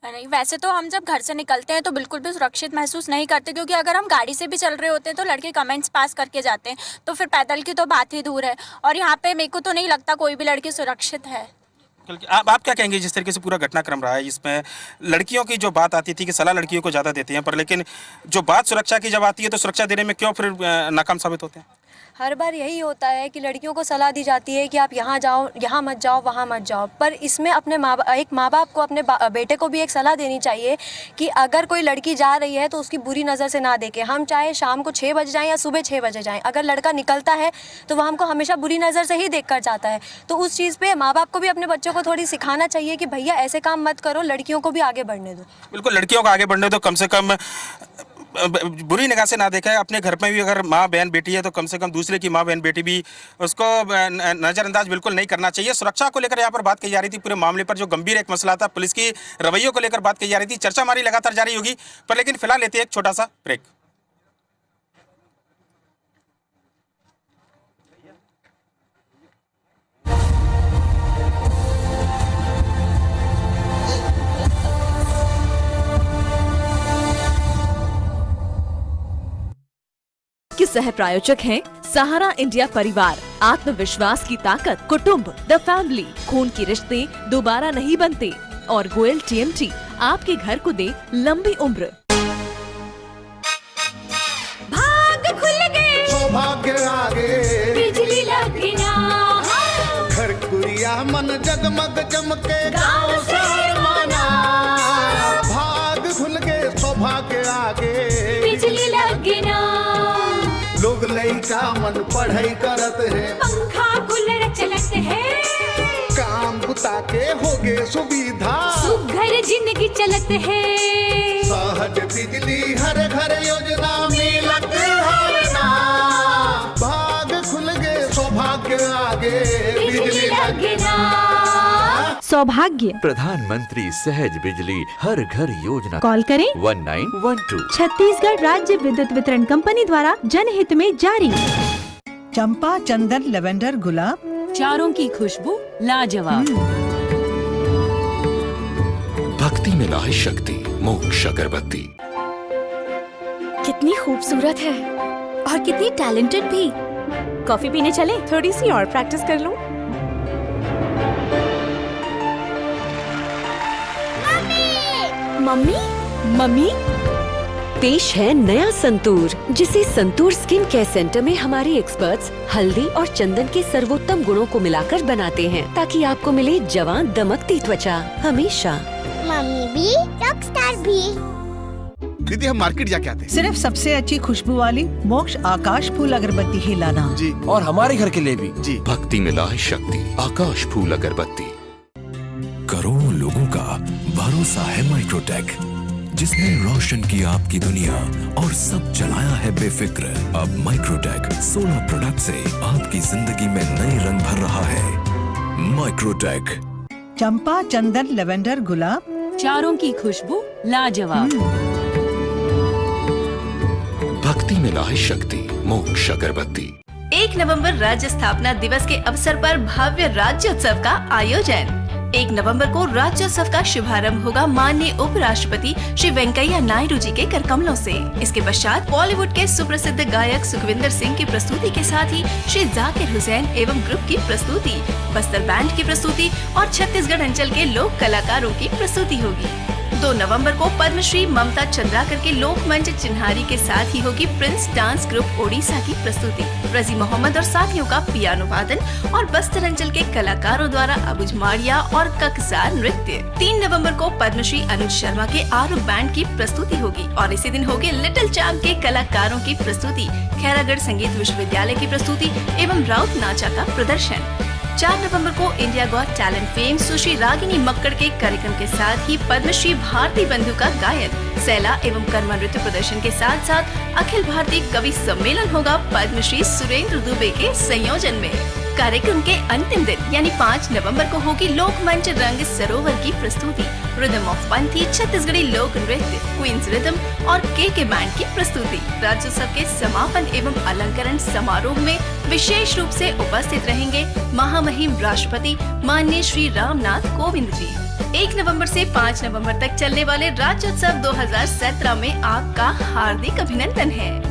नहीं, वैसे तो हम जब घर से निकलते हैं तो बिल्कुल भी सुरक्षित महसूस नहीं करते, क्योंकि अगर हम गाड़ी से भी चल रहे होते हैं तो लड़के कमेंट्स पास करके जाते हैं, तो फिर पैदल की तो बात ही दूर है। और यहाँ पे मेरे को तो नहीं लगता कोई भी लड़की सुरक्षित है। आप क्या कहेंगे जिस तरीके से पूरा घटनाक्रम रहा है? इसमें लड़कियों की जो बात आती थी कि सलाह लड़कियों को ज़्यादा देती हैं, पर लेकिन जो बात सुरक्षा की जब आती है तो सुरक्षा देने में क्यों फिर नाकाम साबित होते हैं? हर बार यही होता है कि लड़कियों को सलाह दी जाती है कि आप यहाँ जाओ, यहाँ मत जाओ, वहाँ मत जाओ, पर इसमें अपने एक माँ बाप को अपने बेटे को भी एक सलाह देनी चाहिए कि अगर कोई लड़की जा रही है तो उसकी बुरी नज़र से ना देखें। हम चाहे शाम को 6 बजे जाएँ या सुबह 6 बजे जाएँ, अगर लड़का निकलता है तो वह हमको हमेशा बुरी नज़र से ही देख कर जाता है। तो उस चीज़ पर माँ बाप को भी अपने बच्चों को थोड़ी सिखाना चाहिए कि भैया ऐसे काम मत करो, लड़कियों को भी आगे बढ़ने दो। बिल्कुल, लड़कियों को आगे बढ़ने दो, कम से कम बुरी निगाह से ना देखा है। अपने घर में भी अगर माँ बहन बेटी है तो कम से कम दूसरे की माँ बहन बेटी भी उसको नज़रअंदाज बिल्कुल नहीं करना चाहिए। सुरक्षा को लेकर यहाँ पर बात की जा रही थी, पूरे मामले पर जो गंभीर एक मसला था, पुलिस की रवैयों को लेकर बात की जा रही थी। चर्चा हमारी लगातार जारी होगी, पर लेकिन फिलहाल लेते हैं एक छोटा सा ब्रेक। के सह प्रायोजक हैं सहारा इंडिया परिवार, आत्मविश्वास की ताकत, कुटुंब, द फैमिली, खून के रिश्ते दोबारा नहीं बनते, और गोयल TMT आपके घर को दे लंबी उम्र। भाग खुल गए, सौभाग्य आगे, बिजली लगी ना, घर कुरिया मन जगमग चमके, गाँव शहर माना। भाग खुल गए, सौभाग्य आगे, बिजली लगी ना, लोग लइका मन पढ़ाई करत है, पंखा कूलर चलत है, काम बुता के होगे सुविधा, सुघर जिंदगी चलत है, सहज बिजली हर घर योजना मिलत हर ना। भाग खुल गए, सौभाग्य आगे, बिजली लगे ना। सौभाग्य प्रधानमंत्री सहज बिजली हर घर योजना। कॉल करें 1912। छत्तीसगढ़ राज्य विद्युत वितरण कंपनी द्वारा जनहित में जारी। चंपा, चंदन, लवेंडर, गुलाब, चारों की खुशबू लाजवाब। भक्ति में लाए शक्ति, मोक्ष अगरबत्ती। कितनी खूबसूरत है और कितनी टैलेंटेड भी। कॉफी पीने चले? थोड़ी सी और प्रैक्टिस कर लूं। मम्मी, मम्मी, पेश है नया संतूर, जिसे संतूर स्किन केयर सेंटर में हमारे एक्सपर्ट्स हल्दी और चंदन के सर्वोत्तम गुणों को मिलाकर बनाते हैं, ताकि आपको मिले जवान दमकती त्वचा हमेशा। मम्मी भी, रॉकस्टार भी। दीदी, हम मार्केट जाके आते हैं। सिर्फ सबसे अच्छी खुशबू वाली मोक्ष आकाश फूल अगरबत्ती ही लाना जी, और हमारे घर के लिए भी जी। भक्ति में लाए शक्ति, आकाश फूल अगरबत्ती। करोड़ों लोगों का भरोसा है माइक्रोटेक, जिसने रोशन की आपकी दुनिया और सब चलाया है बेफिक्र। अब माइक्रोटेक 16 प्रोडक्ट से आपकी जिंदगी में नए रंग भर रहा है। माइक्रोटेक। चंपा, चंदन, लवेंडर, गुलाब, चारों की खुशबू लाजवाब। भक्ति में लाए शक्ति, मोक्ष अगरबत्ती। 1 नवंबर राज्य स्थापना दिवस के अवसर पर भव्य राज्योत्सव का आयोजन। 1 नवंबर को राज्योत्सव का शुभारंभ होगा माननीय उपराष्ट्रपति श्री वेंकैया नायडू जी के कर कमलों से। इसके पश्चात बॉलीवुड के सुप्रसिद्ध गायक सुखविंदर सिंह की प्रस्तुति के साथ ही श्री जाकिर हुसैन एवं ग्रुप की प्रस्तुति, बस्तर बैंड की प्रस्तुति और छत्तीसगढ़ अंचल के लोक कलाकारों की प्रस्तुति होगी। 2 नवंबर को पद्मश्री ममता चंद्राकर के लोक मंच चिन्हारी के साथ ही होगी प्रिंस डांस ग्रुप ओडिशा की प्रस्तुति। रजी मोहम्मद और साथियों का पियानो वादन और बस्तर अंचल के कलाकारों द्वारा अबुझमाड़िया और ककजार नृत्य। 3 नवंबर को पद्मश्री अनुज शर्मा के आरूप बैंड की प्रस्तुति होगी और इसी दिन होगी लिटिल चैम्प के कलाकारों की प्रस्तुति, खैरागढ़ संगीत विश्वविद्यालय की प्रस्तुति एवं राउत नाचा का प्रदर्शन। 4 नवंबर को इंडिया गॉट टैलेंट फेम सुश्री रागिनी मक्कड़ के कार्यक्रम के साथ ही पद्मश्री भारती बंधु का गायन, सैला एवं कर्मा नृत्य प्रदर्शन के साथ साथ अखिल भारतीय कवि सम्मेलन होगा पद्मश्री सुरेंद्र दुबे के संयोजन में। कार्यक्रम के अंतिम दिन यानी 5 नवंबर को होगी लोक मंच रंग सरोवर की प्रस्तुति, रिदम ऑफ पंथी छत्तीसगढ़ी लोक नृत्य, क्वींस रिदम और के बैंड की प्रस्तुति। राज्योत्सव के समापन एवं अलंकरण समारोह में विशेष रूप से उपस्थित रहेंगे महामहिम राष्ट्रपति माननीय श्री रामनाथ कोविंद जी। 1 नवंबर से 5 नवंबर तक चलने वाले राज्योत्सव 2017 में आपका हार्दिक अभिनंदन है।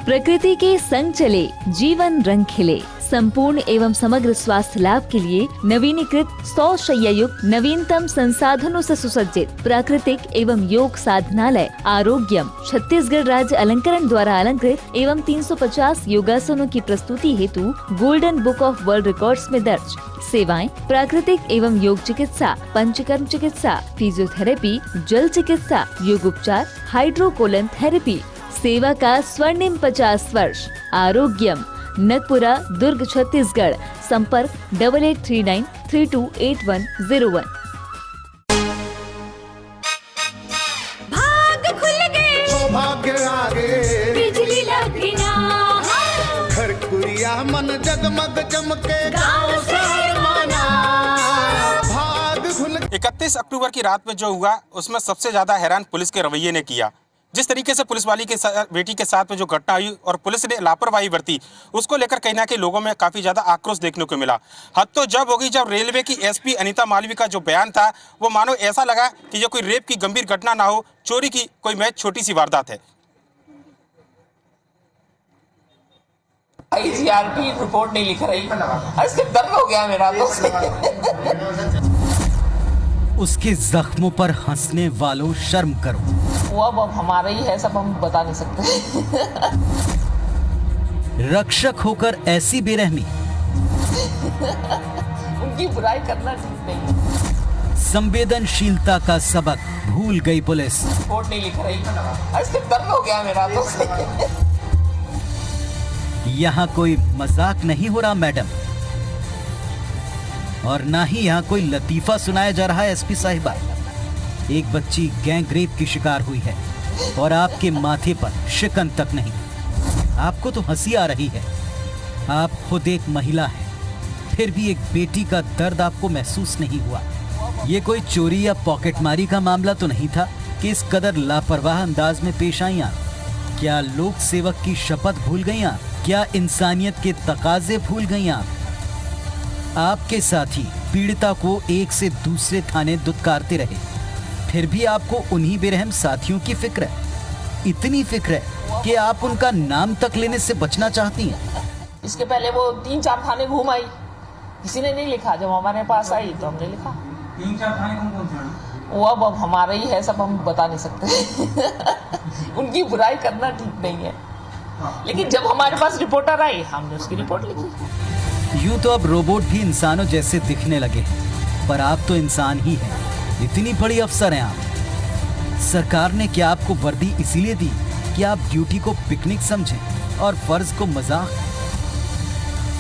प्रकृति के संग चले, जीवन रंग खिले। संपूर्ण एवं समग्र स्वास्थ्य लाभ के लिए नवीनीकृत 100 शैय्या युक्त नवीनतम संसाधनों से सुसज्जित प्राकृतिक एवं योग साधनालय आरोग्यम छत्तीसगढ़ राज्य अलंकरण द्वारा अलंकृत एवं 350 योगासनों की प्रस्तुति हेतु golden book of world records में दर्ज। सेवाएं प्राकृतिक एवं योग चिकित्सा, पंचकर्म चिकित्सा, फिजियोथेरेपी, जल चिकित्सा, योग उपचार, हाइड्रोकोलन थेरेपी। सेवा का स्वर्णिम 50 वर्ष। आरोग्यम नगपुरा दुर्ग छत्तीसगढ़। संपर्क 8839328101। भाग खुल गए, सौभाग्य आ गए, बिजली लगी ना, घर कुरिया मन जगमग चमके, गाँव शहर माना, भाग खुल। 31 अक्टूबर की रात में जो हुआ उसमें सबसे ज्यादा हैरान पुलिस के रवैये ने किया। जिस तरीके से पुलिस वाली के बेटी के साथ में जो घटना हुई और पुलिस ने लापरवाही बरती, उसको लेकर कहीं ना कहीं लोगों में काफ़ी ज़्यादा आक्रोश देखने को मिला। हद तो जब होगी जब रेलवे की एसपी अनीता मालवी का जो बयान था वो मानो ऐसा लगा कि ये कोई रेप की गंभीर घटना ना हो, चोरी की कोई महज छोटी सी वारदात है। आईजीआरपी रिपोर्ट नहीं लिख रही, इससे दर्द हो गया मेरा तो। उसके जख्मों पर हंसने वालों शर्म करो। वो अब हमारा ही है, सब हम बता नहीं सकते। रक्षक होकर ऐसी बेरहमी, उनकी बुराई करना ठीक नहीं। संवेदनशीलता का सबक भूल गई पुलिस। रिपोर्ट नहीं लिख रही, इससे दर्द हो गया मेरा तो। यहाँ कोई मजाक नहीं हो रहा मैडम, और ना ही यहाँ कोई लतीफा सुनाया जा रहा है एसपी साहिबा। एक बच्ची गैंग रेप की शिकार हुई है और आपके माथे पर शिकन तक नहीं। आपको तो हंसी आ रही है। आप खुद एक महिला हैं, फिर भी एक बेटी का दर्द आपको महसूस नहीं हुआ। ये कोई चोरी या पॉकेटमारी का मामला तो नहीं था कि इस कदर लापरवाह अंदाज में पेश आई आप? क्या लोक सेवक की शपथ भूल गई आप? क्या इंसानियत के तकाजे भूल गई आप? आपके साथी पीड़िता को एक से दूसरे थाने दुत्कारते रहे, फिर भी आपको उन्हीं बेरहम साथियों की फिक्र है। इतनी फिक्र है कि आप उनका नाम तक लेने से बचना चाहती हैं। इसके पहले वो 3-4 थाने घूम आई, किसी ने नहीं लिखा। जब हमारे पास आई तो हमने लिखा। 3-4 थाने कौन-कौन? वो अब हमारा ही है, सब हम बता नहीं सकते। उनकी बुराई करना ठीक नहीं है, लेकिन जब हमारे पास रिपोर्टर आई हमने उसकी रिपोर्ट लिखी। यूं तो अब रोबोट भी इंसानों जैसे दिखने लगे, पर आप तो इंसान ही हैं। इतनी बड़ी अफसर हैं आप। सरकार ने क्या आपको वर्दी इसीलिए दी कि आप ड्यूटी को पिकनिक समझें और फर्ज को मजाक?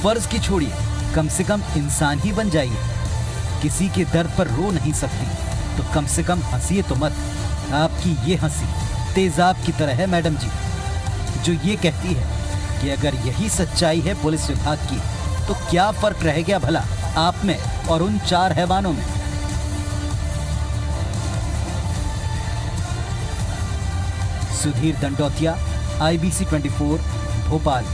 फर्ज की छोड़िए, कम से कम इंसान ही बन जाइए। किसी के दर्द पर रो नहीं सकती तो कम से कम हंसिए तो मत। आपकी ये हंसी तेजाब की तरह है मैडम जी, जो ये कहती है कि अगर यही सच्चाई है पुलिस विभाग की तो क्या फर्क रह गया भला आप में और उन 4 हैवानों में? सुधीर दंडोतिया, IBC 24, भोपाल।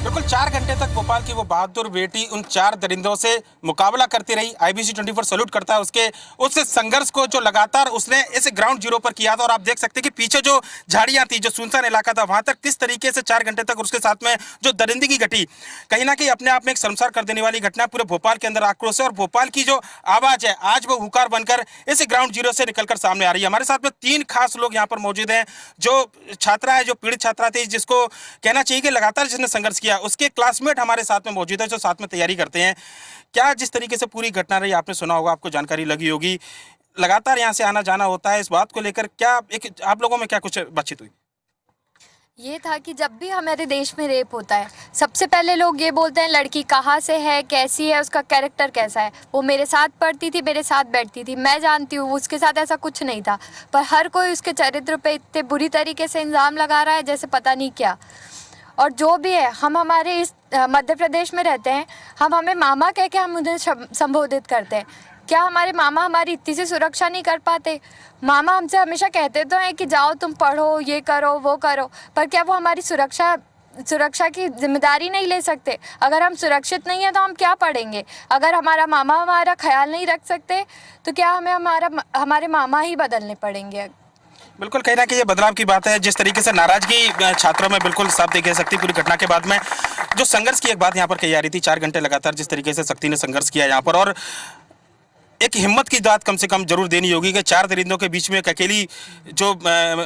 बिल्कुल 4 घंटे तक भोपाल की वो बहादुर बेटी उन 4 दरिंदों से मुकाबला करती रही। IBC 24 सैल्यूट करता है उसके उस संघर्ष को जो लगातार उसने इस ग्राउंड जीरो पर किया था। और आप देख सकते हैं कि पीछे जो झाड़ियां थी, जो सुनसान इलाका था, वहां तक किस तरीके से 4 घंटे तक उसके साथ में जो दरिंदगी घटी, कहीं ना कहीं अपने आप में एक शर्मसार कर देने वाली घटना। पूरे भोपाल के अंदर आक्रोश है और भोपाल की जो आवाज है आज वो हुंकार बनकर इस ग्राउंड जीरो से निकलकर सामने आ रही है। हमारे साथ में 3 खास लोग यहाँ पर मौजूद हैं। जो छात्रा है, जो पीड़ित छात्रा थी, जिसको कहना चाहिए कि लगातार जिसने संघर्ष किया, उसके क्लासमेट हमारे साथ में मौजूद है जो साथ में तैयारी करते हैं। क्या जिस तरीके से पूरी घटना रही, आपने सुना होगा, आपको जानकारी लगी होगी, लगातार यहाँ से आना जाना होता है, इस बात को लेकर क्या एक आप लोगों में क्या कुछ बातचीत हुई? ये था कि जब भी हमारे देश में रेप होता है, सबसे पहले लोग ये बोलते हैं लड़की कहाँ से है, कैसी है, उसका कैरेक्टर कैसा है। वो मेरे साथ पढ़ती थी, मेरे साथ बैठती थी, मैं जानती हूँ उसके साथ ऐसा कुछ नहीं था, पर हर कोई उसके चरित्र पे इतने बुरी तरीके से इल्ज़ाम लगा रहा है जैसे पता नहीं क्या। और जो भी है, हम हमारे इस मध्य प्रदेश में रहते हैं, हम हमें मामा कह के हम उन्हें संबोधित करते हैं। क्या हमारे मामा हमारी इतनी सी सुरक्षा नहीं कर पाते? मामा हमसे हमेशा कहते तो हैं कि जाओ तुम पढ़ो, ये करो, वो करो, पर क्या वो हमारी सुरक्षा की जिम्मेदारी नहीं ले सकते? अगर हम सुरक्षित नहीं है तो हम क्या पढ़ेंगे? अगर हमारा मामा हमारा ख्याल नहीं रख सकते तो क्या हमें हमारे मामा ही बदलने पड़ेंगे? बिल्कुल, कहीं ना कहीं ये बदलाव की बात है। जिस तरीके से नाराजगी छात्रों में बिल्कुल साफ देखी जा सकती पूरी घटना के बाद में। जो संघर्ष की एक बात यहाँ पर कही जा रही थी, 4 घंटे लगातार जिस तरीके से सख्ती ने संघर्ष किया यहाँ पर, और एक हिम्मत की बात कम से कम जरूर देनी होगी कि 4 दरिंदों के बीच में एक अकेली जो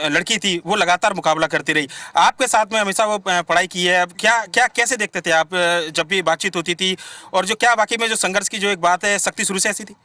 लड़की थी वो लगातार मुकाबला करती रही। आपके साथ में हमेशा वो पढ़ाई की है, अब क्या कैसे देखते थे आप जब भी बातचीत होती थी, और जो क्या बाकी में जो संघर्ष की जो एक बात है, सख्ती शुरू से ऐसी थी?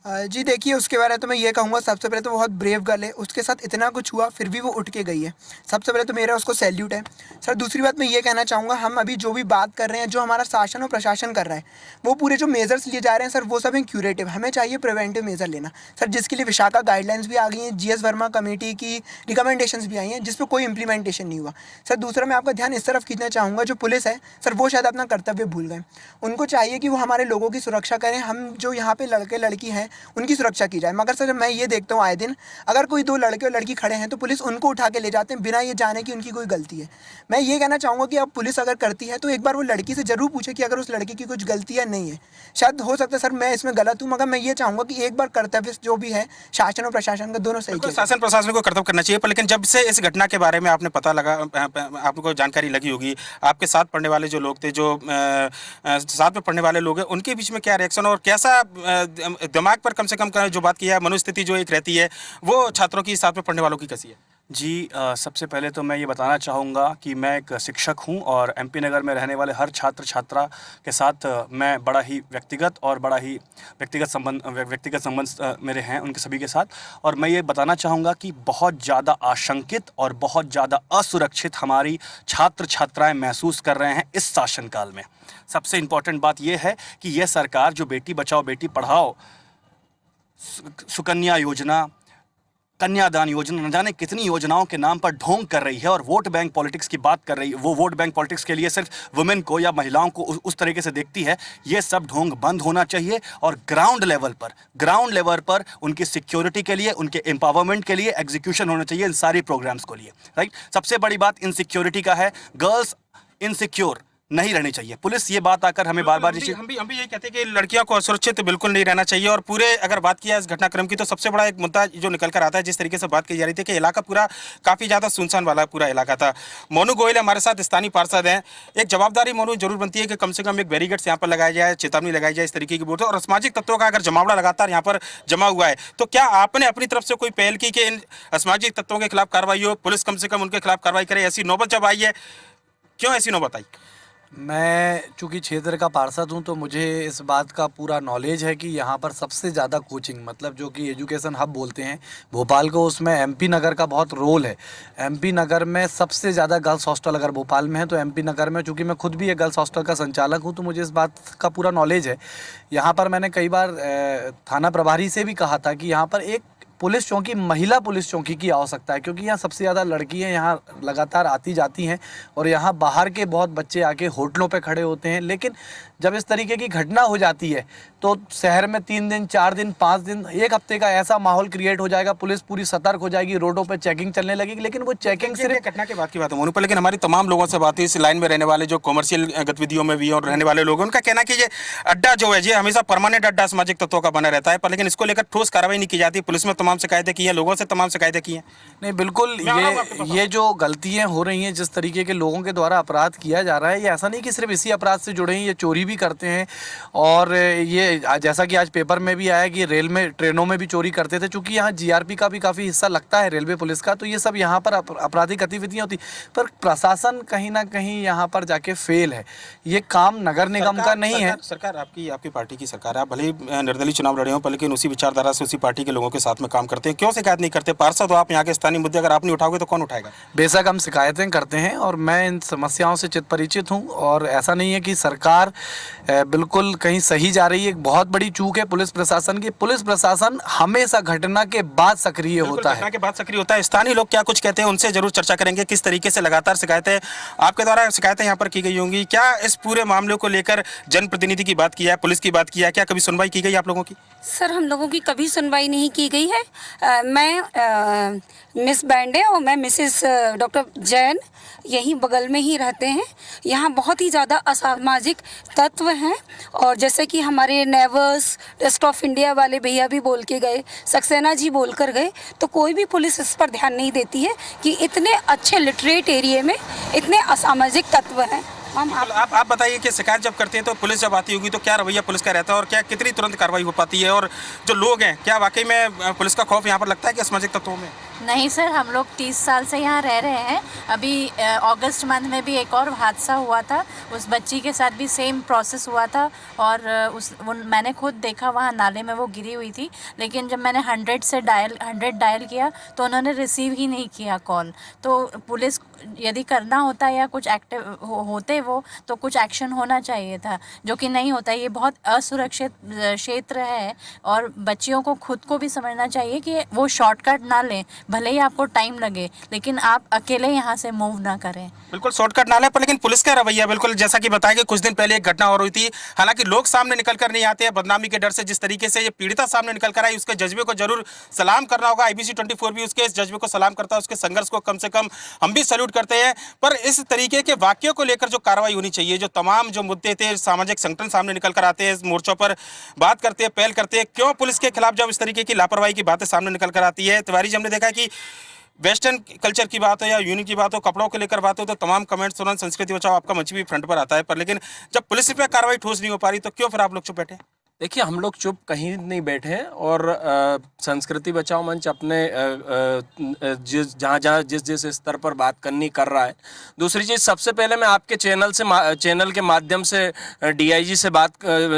जी देखिए, उसके बारे में तो मैं ये कहूँगा, सबसे पहले तो बहुत ब्रेव गर्ल है, उसके साथ इतना कुछ हुआ फिर भी वो उठ के गई है। सबसे पहले तो मेरा उसको सैल्यूट है सर। दूसरी बात मैं ये कहना चाहूँगा, हम अभी जो भी बात कर रहे हैं, जो हमारा शासन और प्रशासन कर रहा है, वो पूरे जो मेजर्स लिए जा रहे हैं सर, वो सब हैं क्यूरेटिव। हमें चाहिए प्रिवेंटिव मेजर लेना सर, जिसके लिए विशाखा गाइडलाइंस भी आ गई हैं, GS वर्मा कमेटी की रिकमेंडेशंस भी आई हैं, जिस पर कोई इंप्लीमेंटेशन नहीं हुआ सर। दूसरा मैं आपका ध्यान इस तरफ खींचना चाहूँगा, जो पुलिस है सर, वो शायद अपना कर्तव्य भूल गए। उनको चाहिए कि वो हमारे लोगों की सुरक्षा करें। हम जो यहाँ पे लड़के लड़की हैं उनकी सुरक्षा की जाए, मगर सर मैं ये देखता हूँ आए दिन, अगर कोई 2 लड़के और लड़की खड़े हैं तो पुलिस उनको उठा के ले जाते हैं बिना ये जाने कि उनकी कोई गलती है। मैं ये कहना चाहूँगा कि अब पुलिस अगर करती है तो एक बार वो लड़की से जरूर पूछे कि अगर उस लड़की की कुछ गलती है नहीं है। शायद हो सकता है सर मैं इसमें गलत हूँ, मगर मैं ये चाहूँगा कि एक बार कर्तव्य जो भी है शासन और प्रशासन का दोनों सही, शासन प्रशासन को कर्तव्य करना चाहिए। पर लेकिन जब से इस घटना के बारे में आपने पता लगा, आपको जानकारी लगी होगी, आपके साथ पढ़ने वाले जो लोग थे, जो साथ में पढ़ने वाले लोग हैं, उनके बीच में क्या रिएक्शन और कैसा दिमाग पर कम से कम जो बात की है, मनोस्थिति जो एक रहती है, वो छात्रों की साथ में पढ़ने वालों की कैसी है? जी सबसे पहले तो मैं ये बताना चाहूँगा कि मैं एक शिक्षक हूँ और MP नगर में रहने वाले हर छात्र छात्रा के साथ मैं बड़ा ही व्यक्तिगत संबंध मेरे हैं उनके सभी के साथ। और मैं ये बताना चाहूँगा कि बहुत ज़्यादा आशंकित और बहुत ज़्यादा असुरक्षित हमारी छात्र छात्राएँ महसूस कर रहे हैं इस शासनकाल में। सबसे इम्पॉर्टेंट बात यह है कि यह सरकार जो बेटी बचाओ बेटी पढ़ाओ, सुकन्या योजना, कन्यादान योजना, न जाने कितनी योजनाओं के नाम पर ढोंग कर रही है और वोट बैंक पॉलिटिक्स की बात कर रही है। वो वोट बैंक पॉलिटिक्स के लिए सिर्फ वुमेन को या महिलाओं को उस तरीके से देखती है। ये सब ढोंग बंद होना चाहिए और ग्राउंड लेवल पर उनकी सिक्योरिटी के लिए, उनके एम्पावरमेंट के लिए एग्जीक्यूशन होना चाहिए इन सारी प्रोग्राम्स को लिए। राइट, सबसे बड़ी बात इनसिक्योरिटी का है। गर्ल्स इनसिक्योर नहीं रहनी चाहिए। पुलिस ये बात आकर हमें बार बार हम भी ये कहते हैं कि लड़कियों को असुरक्षित बिल्कुल नहीं रहना चाहिए। और पूरे अगर बात किया इस घटनाक्रम की तो सबसे बड़ा एक मुद्दा जो निकल कर आता है, जिस तरीके से बात की जा रही थी कि इलाका पूरा काफ़ी ज़्यादा सुनसान वाला पूरा इलाका था। मोनू गोयल हमारे साथ स्थानीय पार्षद हैं। एक जवाबदारी मोनू जरूर बनती है कि कम से कम एक बैरिकेड्स यहाँ पर लगाया जाए, चेतावनी लगाई जाए इस तरीके की बोलते। और असामाजिक तत्वों का अगर जमावड़ा लगातार यहाँ पर जमा हुआ है तो क्या आपने अपनी तरफ से कोई पहल की कि इन असामाजिक तत्वों के खिलाफ कार्रवाई हो, पुलिस कम से कम उनके खिलाफ कार्रवाई करे? ऐसी नौबत जब आई है, क्यों ऐसी नौबत आई? मैं चूँकि क्षेत्र का पार्षद हूँ तो मुझे इस बात का पूरा नॉलेज है कि यहाँ पर सबसे ज़्यादा कोचिंग, मतलब जो कि एजुकेशन हब बोलते हैं भोपाल को, उसमें MP नगर का बहुत रोल है। MP नगर में सबसे ज़्यादा गर्ल्स हॉस्टल अगर भोपाल में है तो MP नगर में, चूँकि मैं खुद भी एक गर्ल्स हॉस्टल का संचालक हूँ तो मुझे इस बात का पूरा नॉलेज है। यहाँ पर मैंने कई बार थाना प्रभारी से भी कहा था कि यहाँ पर एक पुलिस चौकी, महिला पुलिस चौकी की आवश्यकता है, क्योंकि यहाँ सबसे ज़्यादा लड़कियाँ यहाँ लगातार आती जाती हैं और यहाँ बाहर के बहुत बच्चे आके होटलों पे खड़े होते हैं। लेकिन जब इस तरीके की घटना हो जाती है तो शहर में 3 दिन 4 दिन 5 दिन 1 हफ्ते का ऐसा माहौल क्रिएट हो जाएगा, पुलिस पूरी सतर्क हो जाएगी, रोडों पे चेकिंग चलने लगेगी। लेकिन वो चेकिंग सिर्फ घटना के बाद की बात है मोनू पर, लेकिन हमारी तमाम लोगों से बात हुई इस लाइन में रहने वाले जो कॉमर्शियल गतिविधियों में भी और रहने वाले लोग, उनका कहना कि ये अड्डा जो है ये हमेशा परमानेंट अड्डा सामाजिक तत्वों का बना रहता है, पर लेकिन इसको लेकर ठोस कार्रवाई नहीं की जाती। पुलिस में तमाम शिकायतें की हैं, लोगों से तमाम शिकायतें की हैं। नहीं, बिल्कुल ये जो गलतियां हो रही हैं, जिस तरीके के लोगों के द्वारा अपराध किया जा रहा है, ये ऐसा नहीं कि सिर्फ इसी अपराध से जुड़े हैं, ये चोरी भी करते हैं। और ये जैसा कि आज पेपर में भी आया कि रेल में ट्रेनों में भी चोरी करते थे, चूंकि यहाँ जीआरपी का भी काफ़ी हिस्सा लगता है रेलवे पुलिस का, तो ये सब यहाँ पर आपराधिक गतिविधियाँ होती। पर प्रशासन कहीं ना कहीं यहाँ पर जाके फेल है। ये काम नगर निगम का नहीं है। सरकार आपकी पार्टी की सरकार है, आप भले ही निर्दलीय चुनाव लड़े हो, पर लेकिन उसी विचारधारा से उसी पार्टी के लोगों के साथ में काम करते हैं। क्यों शिकायत नहीं करते? पार्षद हो आप, यहाँ के स्थानीय मुद्दे अगर आप नहीं उठाओगे तो कौन उठाएगा? बेशक हम शिकायतें करते हैं और मैं इन समस्याओं से चित परिचित हूँ, और ऐसा नहीं है कि सरकार बिल्कुल कहीं सही जा रही है। एक बहुत बड़ी चूक है पुलिस प्रशासन की। पुलिस प्रशासन हमेशा घटना के बाद सक्रिय होता है। घटना के बाद सक्रिय होता है। स्थानीय लोग क्या कुछ कहते हैं, उनसे जरूर चर्चा करेंगे। किस तरीके से लगातार शिकायतें आपके द्वारा शिकायतें यहाँ पर की गई होंगी, क्या इस पूरे मामले को लेकर जनप्रतिनिधि की बात किया है, पुलिस की बात किया है, क्या कभी सुनवाई की गई आप लोगों की? सर, हम लोगों की कभी सुनवाई नहीं की गई है। मैं मिस बैंडे और मैं मिसेस डॉक्टर जैन यहीं बगल में ही रहते हैं। यहाँ बहुत ही ज़्यादा असामाजिक तत्व हैं, और जैसे कि हमारे नेवर्स ट्रस्ट ऑफ इंडिया वाले भैया भी बोल के गए, सक्सेना जी बोल कर गए, तो कोई भी पुलिस इस पर ध्यान नहीं देती है कि इतने अच्छे लिटरेट एरिया में इतने असामाजिक तत्व हैं। आप बताइए कि शिकायत जब करते हैं तो पुलिस जब आती होगी तो क्या रवैया पुलिस का रहता है, और क्या कितनी तुरंत कार्रवाई हो पाती है, और जो लोग हैं क्या वाकई में पुलिस का खौफ यहाँ पर लगता है कि असामाजिक तत्वों में? नहीं सर, हम लोग 30 साल से यहाँ रह रहे हैं। अभी अगस्त मंथ में भी एक और हादसा हुआ था, उस बच्ची के साथ भी सेम प्रोसेस हुआ था, और मैंने खुद देखा वहाँ नाले में वो गिरी हुई थी। लेकिन जब मैंने 100 डायल किया तो उन्होंने रिसीव ही नहीं किया कॉल। तो पुलिस यदि करना होता या कुछ एक्टिव होते वो, तो कुछ एक्शन होना चाहिए था, जो कि नहीं होता। ये बहुत असुरक्षित क्षेत्र है, और बच्चियों को खुद को भी समझना चाहिए कि वो शॉर्टकट ना लें। भले ही आपको टाइम लगे, लेकिन आप अकेले यहाँ से मूव ना करें। बिल्कुल शॉर्टकट ना लें, पर लेकिन पुलिस का रवैया बिल्कुल जैसा कि बताया कि कुछ दिन पहले एक घटना हो रही थी। हालांकि लोग सामने निकल कर नहीं आते हैं बदनामी के डर से। जिस तरीके से ये पीड़िता सामने निकल कर आई, उसके जज्बे को जरूर सलाम करना होगा। IBC 24 भी उसके इस जज्बे को सलाम करता है, उसके संघर्ष को कम से कम हम भी सैल्यूट करते हैं। पर इस तरीके के वाक्यों को लेकर जो कार्रवाई होनी चाहिए, जो तमाम जो मुद्दे थे, सामाजिक संगठन सामने निकल कर आते हैं, मोर्चों पर बात करते हैं, पहल करते हैं, क्यों पुलिस के खिलाफ जब इस तरीके की लापरवाही की बातें सामने निकल कर आती है? तिवारी जी, हमने देखा कि वेस्टर्न कल्चर की बात हो या यूनिक की बात हो, कपड़ों को लेकर बात हो, तो तमाम कमेंट्स तुरंत संस्कृति बचाओ आपका मंच भी फ्रंट पर आता है। पर लेकिन जब पुलिस पे कार्रवाई ठोस नहीं हो पा रही तो क्यों फिर आप लोग चुप बैठे? देखिए, हम लोग चुप कहीं नहीं बैठे हैं, और संस्कृति बचाओ मंच अपने जिस स्तर पर बात करनी कर रहा है। दूसरी चीज़, सबसे पहले मैं आपके चैनल के माध्यम से DIG से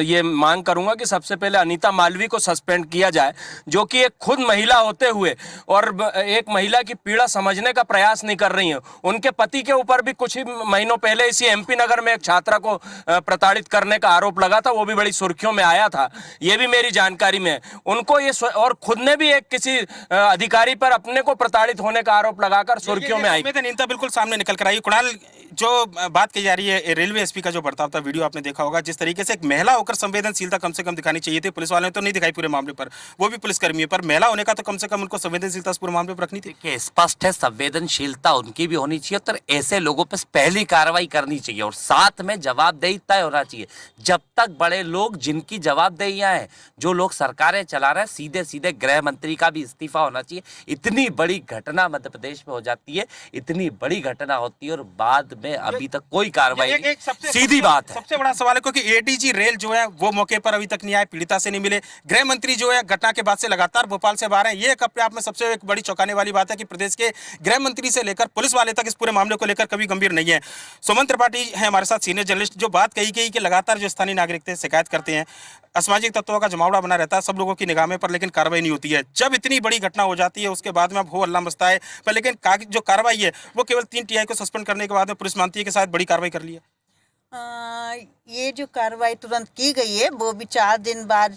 ये मांग करूंगा कि सबसे पहले अनीता मालवी को सस्पेंड किया जाए, जो कि एक खुद महिला होते हुए और एक महिला की पीड़ा समझने का प्रयास नहीं कर रही हैं। उनके पति के ऊपर भी कुछ ही महीनों पहले इसी MP नगर में एक छात्रा को प्रताड़ित करने का आरोप लगा था, वो भी बड़ी सुर्खियों में आया था। ये भी मेरी जानकारी में उनको ये, और खुद ने भी एक किसी अधिकारी पर अपने को प्रताड़ित होने का आरोप लगाकर सुर्खियों में आई। संवेदनहीनता बिल्कुल सामने निकल कर आई। कुणाल, जो बात की जा रही है रेलवे SP का जो बर्ताव था, वीडियो आपने देखा होगा, जिस तरीके से एक महिला होकर संवेदनशीलता कम से कम दिखानी चाहिए थी। पुलिस वालों ने तो नहीं दिखाई पूरे मामले पर, वो भी पुलिसकर्मी है, पर महिला होने का तो कम से कम उनको संवेदनशीलता पूरे मामले पर रखनी थी। स्पष्ट है, संवेदनशीलता उनकी भी होनी चाहिए, तो ऐसे लोगों पर पहली कार्रवाई करनी चाहिए, और साथ में जवाबदेही तय होना चाहिए। जब तक बड़े लोग जिनकी जवाबदेहियां हैं, जो लोग सरकारें चला रहे हैं, सीधे सीधे गृह मंत्री का भी इस्तीफा होना चाहिए। इतनी बड़ी घटना मध्य प्रदेश में हो जाती है, इतनी बड़ी घटना होती है, और बाद में अभी तक कोई कार्रवाई नहीं। सीधी बात है। सबसे बड़ा सवाल है क्योंकि ADG रेल जो है वो मौके पर अभी तक नहीं आए, पीड़िता से नहीं मिले। गृह मंत्री जो है घटना के बाद से लगातार भोपाल से बाहर हैं। ये अपने आप में सबसे एक बड़ी चौंकाने वाली बात है कि प्रदेश के गृह मंत्री से लेकर पुलिस वाले तक इस पूरे मामले को लेकर कभी गंभीर नहीं है। सुमन त्रिपाठी है हमारे साथ, सीनियर जर्नलिस्ट। जो बात कही गई कि लगातार जो स्थानीय नागरिक थे शिकायत करते हैं, असामाजिक तत्वों का जमावड़ा बना रहता है सब लोगों की निगाह में, पर लेकिन कार्रवाई नहीं होती है। जब इतनी बड़ी घटना हो जाती है उसके बाद में अब हो अल्लाह मचता है, पर लेकिन जो कार्रवाई है वो केवल 3 TI को सस्पेंड करने के बाद में पुलिस मानती है कि शायद बड़ी कार्रवाई कर ली है। ये जो कार्रवाई तुरंत की गई है वो भी 4 दिन बाद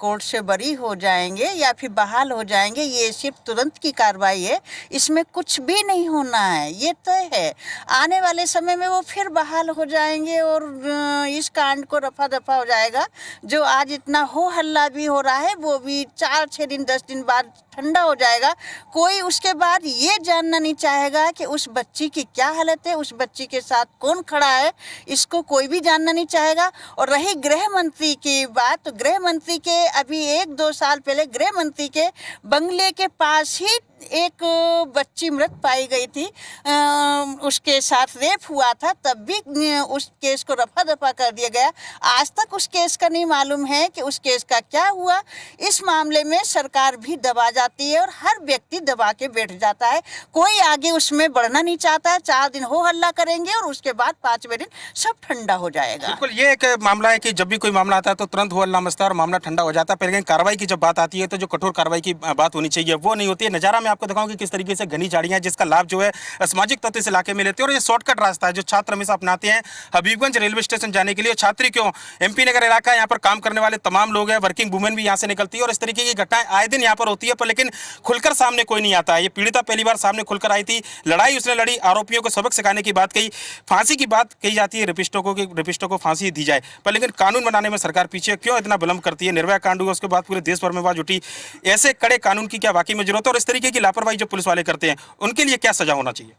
कोर्ट से बरी हो जाएंगे या फिर बहाल हो जाएंगे। ये सिर्फ तुरंत की कार्रवाई है, इसमें कुछ भी नहीं होना है, ये तय है। आने वाले समय में वो फिर बहाल हो जाएंगे और इस कांड को रफा दफा हो जाएगा। जो आज इतना हो हल्ला भी हो रहा है वो भी 4-6 दिन 10 दिन बाद ठंडा हो जाएगा। कोई उसके बाद ये जानना नहीं चाहेगा कि उस बच्ची की क्या हालत है, उस बच्ची के साथ कौन खड़ा है, इसको कोई भी जानना नहीं चाहेगा। और रही गृह मंत्री की बात, तो गृह मंत्री के अभी 1-2 साल पहले गृह मंत्री के बंगले के पास ही एक बच्ची मृत पाई गई थी, उसके साथ रेप हुआ था, तब भी उस केस को रफा दफा कर दिया गया। आज तक उस केस का नहीं मालूम है कि उस केस का क्या हुआ। इस मामले में सरकार भी दबा जाती है और हर व्यक्ति दबा के बैठ जाता है, कोई आगे उसमें बढ़ना नहीं चाहता है। 4 दिन हो हल्ला करेंगे और उसके बाद 5वें दिन सब ठंडा हो जाएगा। बिल्कुल, ये एक मामला है कि जब भी कोई मामला आता है तो तुरंत हो हल्ला मचता है और मामला ठंडा हो जाता है। लेकिन कार्रवाई की जब बात आती है तो जो कठोर कार्रवाई की बात होनी चाहिए वो नहीं होती है। नजारा आपको दिखाऊं कि किस तरीके से घनी झाड़ियां हैं जिसका लाभ जो है सामाजिक तत्व इस इलाके में लेते हैं। और ये शॉर्टकट रास्ता है जो छात्र हमेशा अपनाते हैं हबीबगंज रेलवे स्टेशन जाने के लिए। छात्री क्यों, एमपी नगर इलाका, यहाँ पर काम करने वाले तमाम लोग हैं, वर्किंग वुमेन भी यहाँ से निकलती है और इस तरीके की घटनाएं आए दिन यहाँ पर होती है, पर लेकिन खुलकर सामने कोई नहीं आता है। ये पीड़िता पहली बार सामने खुलकर आई थी, लड़ाई उसने लड़ी, आरोपियों को सबक सिखाने की बात कही, फांसी की बात कही जाती है, रेपिस्टों को फांसी दी जाए, पर लेकिन कानून बनाने में सरकार पीछे क्यों इतना विलंब करती है। निर्भया कांड हुआ, उसके बाद पूरे देश भर में आवाज उठी। ऐसे कड़े कानून की क्या वाकई में जरूरत है और इस तरीके की लापरवाही जो पुलिस वाले करते हैं उनके लिए क्या सजा होना चाहिए?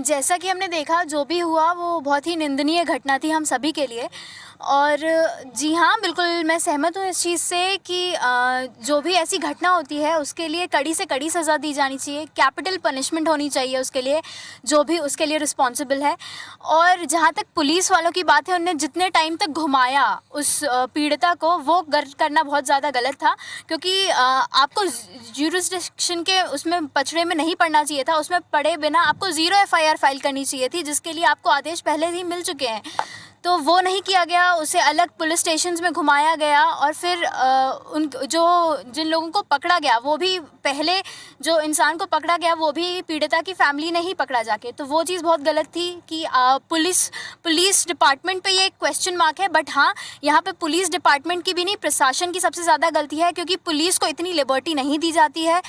जैसा कि हमने देखा जो भी हुआ वो बहुत ही निंदनीय घटना थी हम सभी के लिए। और जी हाँ, बिल्कुल मैं सहमत हूँ इस चीज़ से कि जो भी ऐसी घटना होती है उसके लिए कड़ी से कड़ी सज़ा दी जानी चाहिए, कैपिटल पनिशमेंट होनी चाहिए उसके लिए, जो भी उसके लिए रिस्पॉन्सिबल है। और जहाँ तक पुलिस वालों की बात है, उन्होंने जितने टाइम तक घुमाया उस पीड़िता को, वो करना बहुत ज़्यादा गलत था, क्योंकि आपको ज्यूरिसडिक्शन के उसमें पचड़े में नहीं पड़ना चाहिए था। उसमें पड़े बिना आपको 0 FIR फाइल करनी चाहिए थी, जिसके लिए आपको आदेश पहले ही मिल चुके हैं, तो वो नहीं किया गया। उसे अलग पुलिस स्टेशंस में घुमाया गया और फिर जिन लोगों को पकड़ा गया, वो भी पहले जो इंसान को पकड़ा गया वो भी पीड़िता की फैमिली ने ही पकड़ा जाके, तो वो चीज़ बहुत गलत थी कि पुलिस डिपार्टमेंट पे ये एक क्वेश्चन मार्क है। बट हाँ, यहाँ पे पुलिस डिपार्टमेंट की भी नहीं, प्रशासन की सबसे ज़्यादा गलती है, क्योंकि पुलिस को इतनी लिबर्टी नहीं दी जाती है,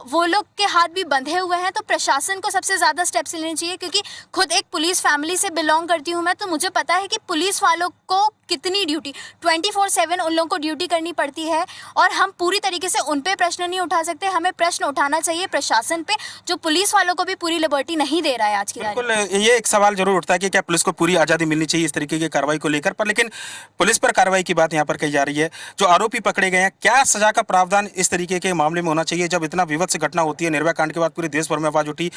वो लोग के हाथ भी बंधे हुए हैं। तो प्रशासन को सबसे ज़्यादा स्टेप्स लेने चाहिए, क्योंकि खुद एक पुलिस फैमिली से बिलोंग करती हूँ मैं, तो मुझे पता है कि पुलिस वालों को कितनी ड्यूटी 24/7 उन लोगों को ड्यूटी करनी पड़ती है और हम पूरी तरीके से उन पे प्रश्न नहीं उठा सकते। हमें प्रश्न उठाना चाहिए प्रशासन पे, जो पुलिस वालों को भी पूरी लिबर्टी नहीं दे रहा है आज की तारीख में। बिल्कुल, ये एक सवाल जरूर उठता है कि क्या पुलिस को पूरी आज़ादी मिलनी चाहिए इस तरीके की कार्रवाई को लेकर, पर लेकिन पुलिस पर कार्रवाई की बात यहाँ पर कही जा रही है। जो आरोपी पकड़े गए हैं, क्या सजा का प्रावधान इस तरीके के मामले में होना चाहिए? जब इतना विवत्स घटना होती है, निर्भया कांड के बाद पूरे देश भर में आवाज उठी,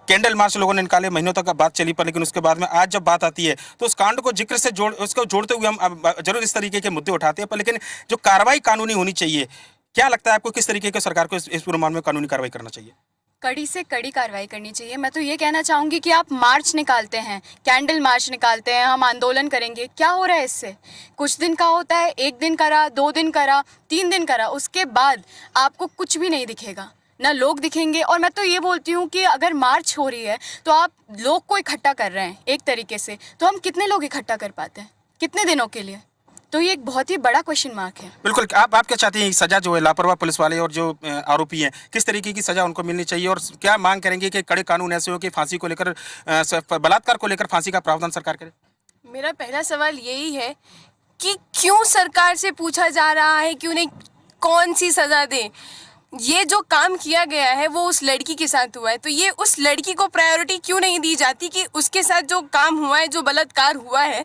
कैंडल मार्च लोगों ने निकाले, महीनों तक बात चली, पर लेकिन उसके बाद में आज जब बात आती है तो उस कांड को जिक्र से उसको जोड़ते हुए हम जरूर इस तरीके के मुद्दे उठाते हैं, पर लेकिन जो कार्रवाई कानूनी होनी चाहिए, क्या लगता है आपको किस तरीके के सरकार को इस पूरे मामले में कानूनी कार्रवाई करना चाहिए? कड़ी से कड़ी कार्रवाई करनी चाहिए। मैं तो ये कहना चाहूँगी कि आप मार्च निकालते हैं, कैंडल मार्च निकालते हैं, हम आंदोलन करेंगे, क्या हो रहा है इससे? कुछ दिन का होता है, 1 दिन करा, 2 दिन करा, 3 दिन करा, उसके बाद आपको कुछ भी नहीं दिखेगा, ना लोग दिखेंगे। और मैं तो ये बोलती हूँ कि अगर मार्च हो रही है तो आप लोग को इकट्ठा कर रहे हैं एक तरीके से, तो हम कितने लोग इकट्ठा कर पाते हैं, कितने दिनों के लिए? तो ये एक बहुत ही बड़ा क्वेश्चन मार्क है। बिल्कुल, आप क्या चाहते हैं सजा जो है लापरवाह पुलिस वाले और जो आरोपी हैं, किस तरीके की सजा उनको मिलनी चाहिए और क्या मांग करेंगे कि कड़े कानून ऐसे हो कि फांसी को लेकर, बलात्कार को लेकर फांसी का प्रावधान सरकार करे? मेरा पहला सवाल यही है कि क्यों सरकार से पूछा जा रहा है क्यों नहीं कौन सी सजा दे? ये जो काम किया गया है वो उस लड़की के साथ हुआ है, तो ये उस लड़की को प्रायोरिटी क्यों नहीं दी जाती कि उसके साथ जो काम हुआ है, जो बलात्कार हुआ है,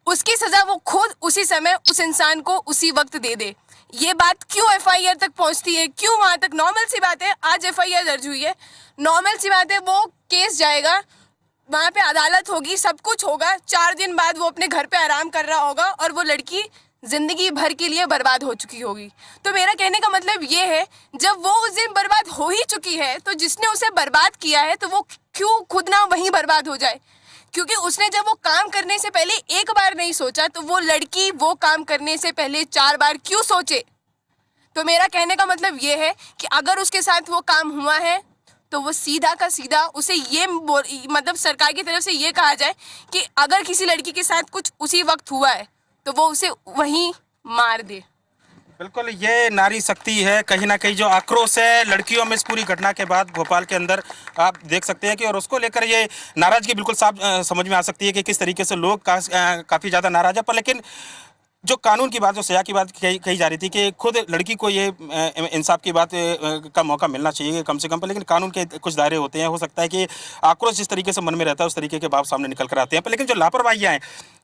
उसकी सजा वो खुद उसी समय उस इंसान को उसी वक्त दे दे? ये बात क्यों FIR तक पहुंचती है, क्यों वहां तक? नॉर्मल सी बात है, आज FIR दर्ज हुई है, नॉर्मल सी बात है, वो केस जाएगा, वहाँ पे अदालत होगी, सब कुछ होगा, 4 दिन बाद वो अपने घर पे आराम कर रहा होगा और वो लड़की जिंदगी भर के लिए बर्बाद हो चुकी होगी। तो मेरा कहने का मतलब ये है, जब वो उस दिन बर्बाद हो ही चुकी है तो जिसने उसे बर्बाद किया है तो वो क्यों खुद ना वहीं बर्बाद हो जाए? क्योंकि उसने जब वो काम करने से पहले एक बार नहीं सोचा, तो वो लड़की वो काम करने से पहले 4 बार क्यों सोचे? तो मेरा कहने का मतलब ये है कि अगर उसके साथ वो काम हुआ है तो वो सीधा का सीधा उसे ये मतलब सरकार की तरफ से ये कहा जाए कि अगर किसी लड़की के साथ कुछ उसी वक्त हुआ है तो वो उसे वहीं मार दे। बिल्कुल, ये नारी शक्ति है, कहीं ना कहीं जो आक्रोश है लड़कियों में इस पूरी घटना के बाद भोपाल के अंदर आप देख सकते हैं कि और उसको लेकर ये नाराजगी बिल्कुल साफ समझ में आ सकती है कि किस तरीके से लोग काफ़ी ज़्यादा नाराज है। पर लेकिन जो कानून की बात, जो सजा की बात कही जा रही थी कि खुद लड़की को ये इंसाफ की बात का मौका मिलना चाहिए कम से कम पर, लेकिन कानून के कुछ दायरे होते हैं। हो सकता है कि आक्रोश जिस तरीके से मन में रहता है उस तरीके के भाव सामने निकल कर आते हैं। पर लेकिन जो लापरवाहियाँ हैं,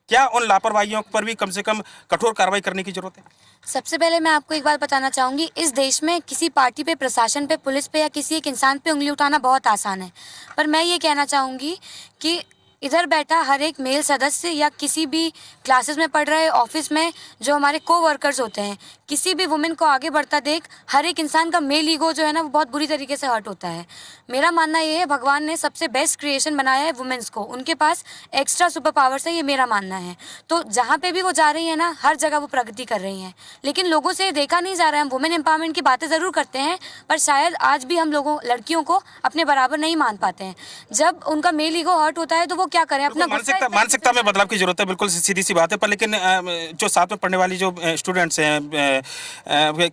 क्या उन लापरवाहियों पर भी कम से कम कठोर कार्रवाई करने की जरूरत है? सबसे पहले मैं आपको एक बात बताना चाहूँगी, इस देश में किसी पार्टी पे, प्रशासन पे, पुलिस पे या किसी एक इंसान पे उंगली उठाना बहुत आसान है। पर मैं ये कहना चाहूँगी कि इधर बैठा हर एक मेल सदस्य या किसी भी क्लासेस में पढ़ रहे, ऑफिस में जो हमारे को-वर्कर्स होते हैं, किसी भी वुमेन को आगे बढ़ता देख हर एक इंसान का मेल ईगो जो है ना वो बहुत बुरी तरीके से हर्ट होता है। मेरा मानना ये है, भगवान ने सबसे बेस्ट क्रिएशन बनाया है वुमेन्स को, उनके पास एक्स्ट्रा सुपर पावर्स है, ये मेरा मानना है। तो जहाँ पे भी वो जा रही है ना, हर जगह वो प्रगति कर रही हैं, लेकिन लोगों से देखा नहीं जा रहा है। हम वुमेन एम्पावरमेंट की बातें ज़रूर करते हैं पर शायद आज भी हम लड़कियों को अपने बराबर नहीं मान पाते हैं। जब उनका मेल ईगो हर्ट होता है तो वो क्या करें, अपना मानसिकता में बदलाव की जरूरत है, बिल्कुल सीधी सी बात है। पर लेकिन जो साथ में पढ़ने वाली जो स्टूडेंट्स हैं,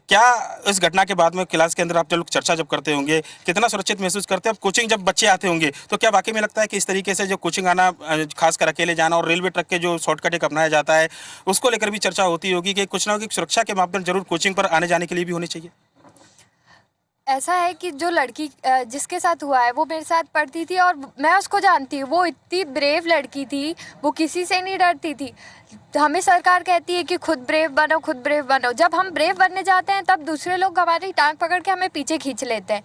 क्या इस घटना के बाद में क्लास के अंदर आप जब चर्चा जब करते होंगे, कितना सुरक्षित महसूस करते हैं? कोचिंग जब बच्चे आते होंगे तो क्या वाकई में लगता है कि इस तरीके से जो कोचिंग आना, खासकर अकेले जाना और रेलवे ट्रक के जो शॉर्टकट एक अपनाया जाता है उसको लेकर भी चर्चा होती होगी कि कुछ ना कुछ सुरक्षा के मापदंड जरूर कोचिंग पर आने जाने के लिए भी होने चाहिए? ऐसा है कि जो लड़की जिसके साथ हुआ है वो मेरे साथ पढ़ती थी और मैं उसको जानती हूँ। वो इतनी ब्रेव लड़की थी, वो किसी से नहीं डरती थी। हमें सरकार कहती है कि खुद ब्रेव बनो, खुद ब्रेव बनो। जब हम ब्रेव बनने जाते हैं तब दूसरे लोग हमारी टांग पकड़ के हमें पीछे खींच लेते हैं।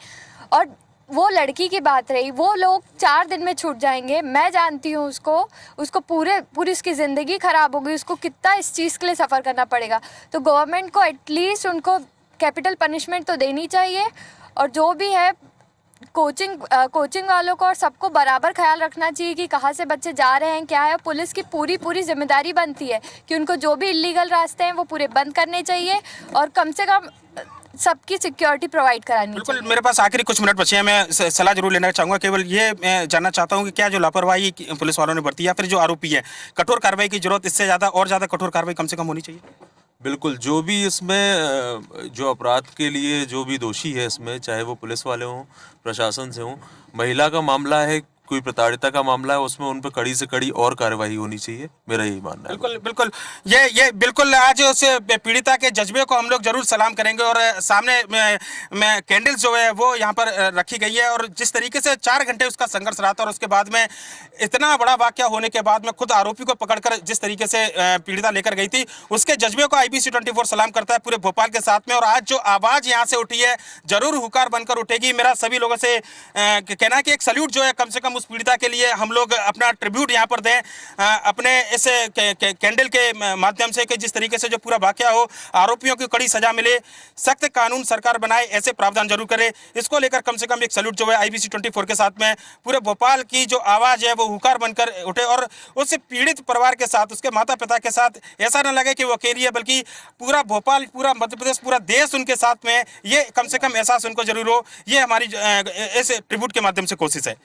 और वो लड़की की बात रही, वो लोग 4 दिन में छूट जाएंगे। मैं जानती हूँ उसको पूरी उसकी ज़िंदगी ख़राब होगी, उसको कितना इस चीज़ के लिए सफ़र करना पड़ेगा। तो गवर्नमेंट को एटलीस्ट उनको कैपिटल पनिशमेंट तो देनी चाहिए। और जो भी है कोचिंग वालों को और सबको बराबर ख्याल रखना चाहिए कि कहाँ से बच्चे जा रहे हैं, क्या है। पुलिस की पूरी जिम्मेदारी बनती है कि उनको जो भी इलीगल रास्ते हैं वो पूरे बंद करने चाहिए और कम से कम सबकी सिक्योरिटी प्रोवाइड करानी चाहिए। बिल्कुल, मेरे पास आखिरी कुछ मिनट बचे हैं, मैं सलाह जरूर लेना चाहूँगा। केवल ये जानना चाहता हूँ कि क्या जो लापरवाही पुलिस वालों ने बरती या फिर जो आरोपी है, कठोर कार्रवाई की जरूरत, इससे ज़्यादा कठोर कार्रवाई कम से कम होनी चाहिए? बिल्कुल, जो भी इसमें जो अपराध के लिए जो भी दोषी है इसमें, चाहे वो पुलिस वाले हों, प्रशासन से हों, महिला का मामला है, कोई प्रताड़िता का मामला है, उसमें उन पर कड़ी से कड़ी और कार्रवाई होनी चाहिए, मेरा यही मानना है। बिल्कुल ये बिल्कुल आज उस पीड़िता के जज्बे को हम लोग जरूर सलाम करेंगे। और सामने में कैंडल्स जो है वो यहाँ पर रखी गई है और जिस तरीके से 4 घंटे उसका संघर्ष रहा था और उसके बाद में इतना बड़ा वाकया होने के बाद में खुद आरोपी को पकड़कर जिस तरीके से पीड़िता लेकर गई थी, उसके जज्बे को IBC 24 सलाम करता है पूरे भोपाल के साथ में। और आज जो आवाज़ यहाँ से उठी है जरूर हुकार बनकर उठेगी। मेरा सभी लोगों से कहना है कि एक सल्यूट जो है कम से कम उस पीड़िता के लिए हम लोग अपना ट्रिब्यूट यहाँ पर दें, अपने इस कैंडल के माध्यम से कि जिस तरीके से जो पूरा वाकया हो, आरोपियों की कड़ी सजा मिले, सख्त कानून सरकार बनाए, ऐसे प्रावधान जरूर करे। इसको लेकर कम से कम एक सल्यूट जो है IBC 24 के साथ में पूरे भोपाल की जो आवाज़ है वो हुकार बनकर उठे और उस पीड़ित परिवार के साथ, उसके माता पिता के साथ ऐसा न लगे कि वो अकेली है, बल्कि पूरा भोपाल, पूरा मध्य प्रदेश, पूरा देश उनके साथ में, ये कम से कम एहसास उनको जरूर हो। ये हमारी इस ट्रिब्यूट के माध्यम से कोशिश है।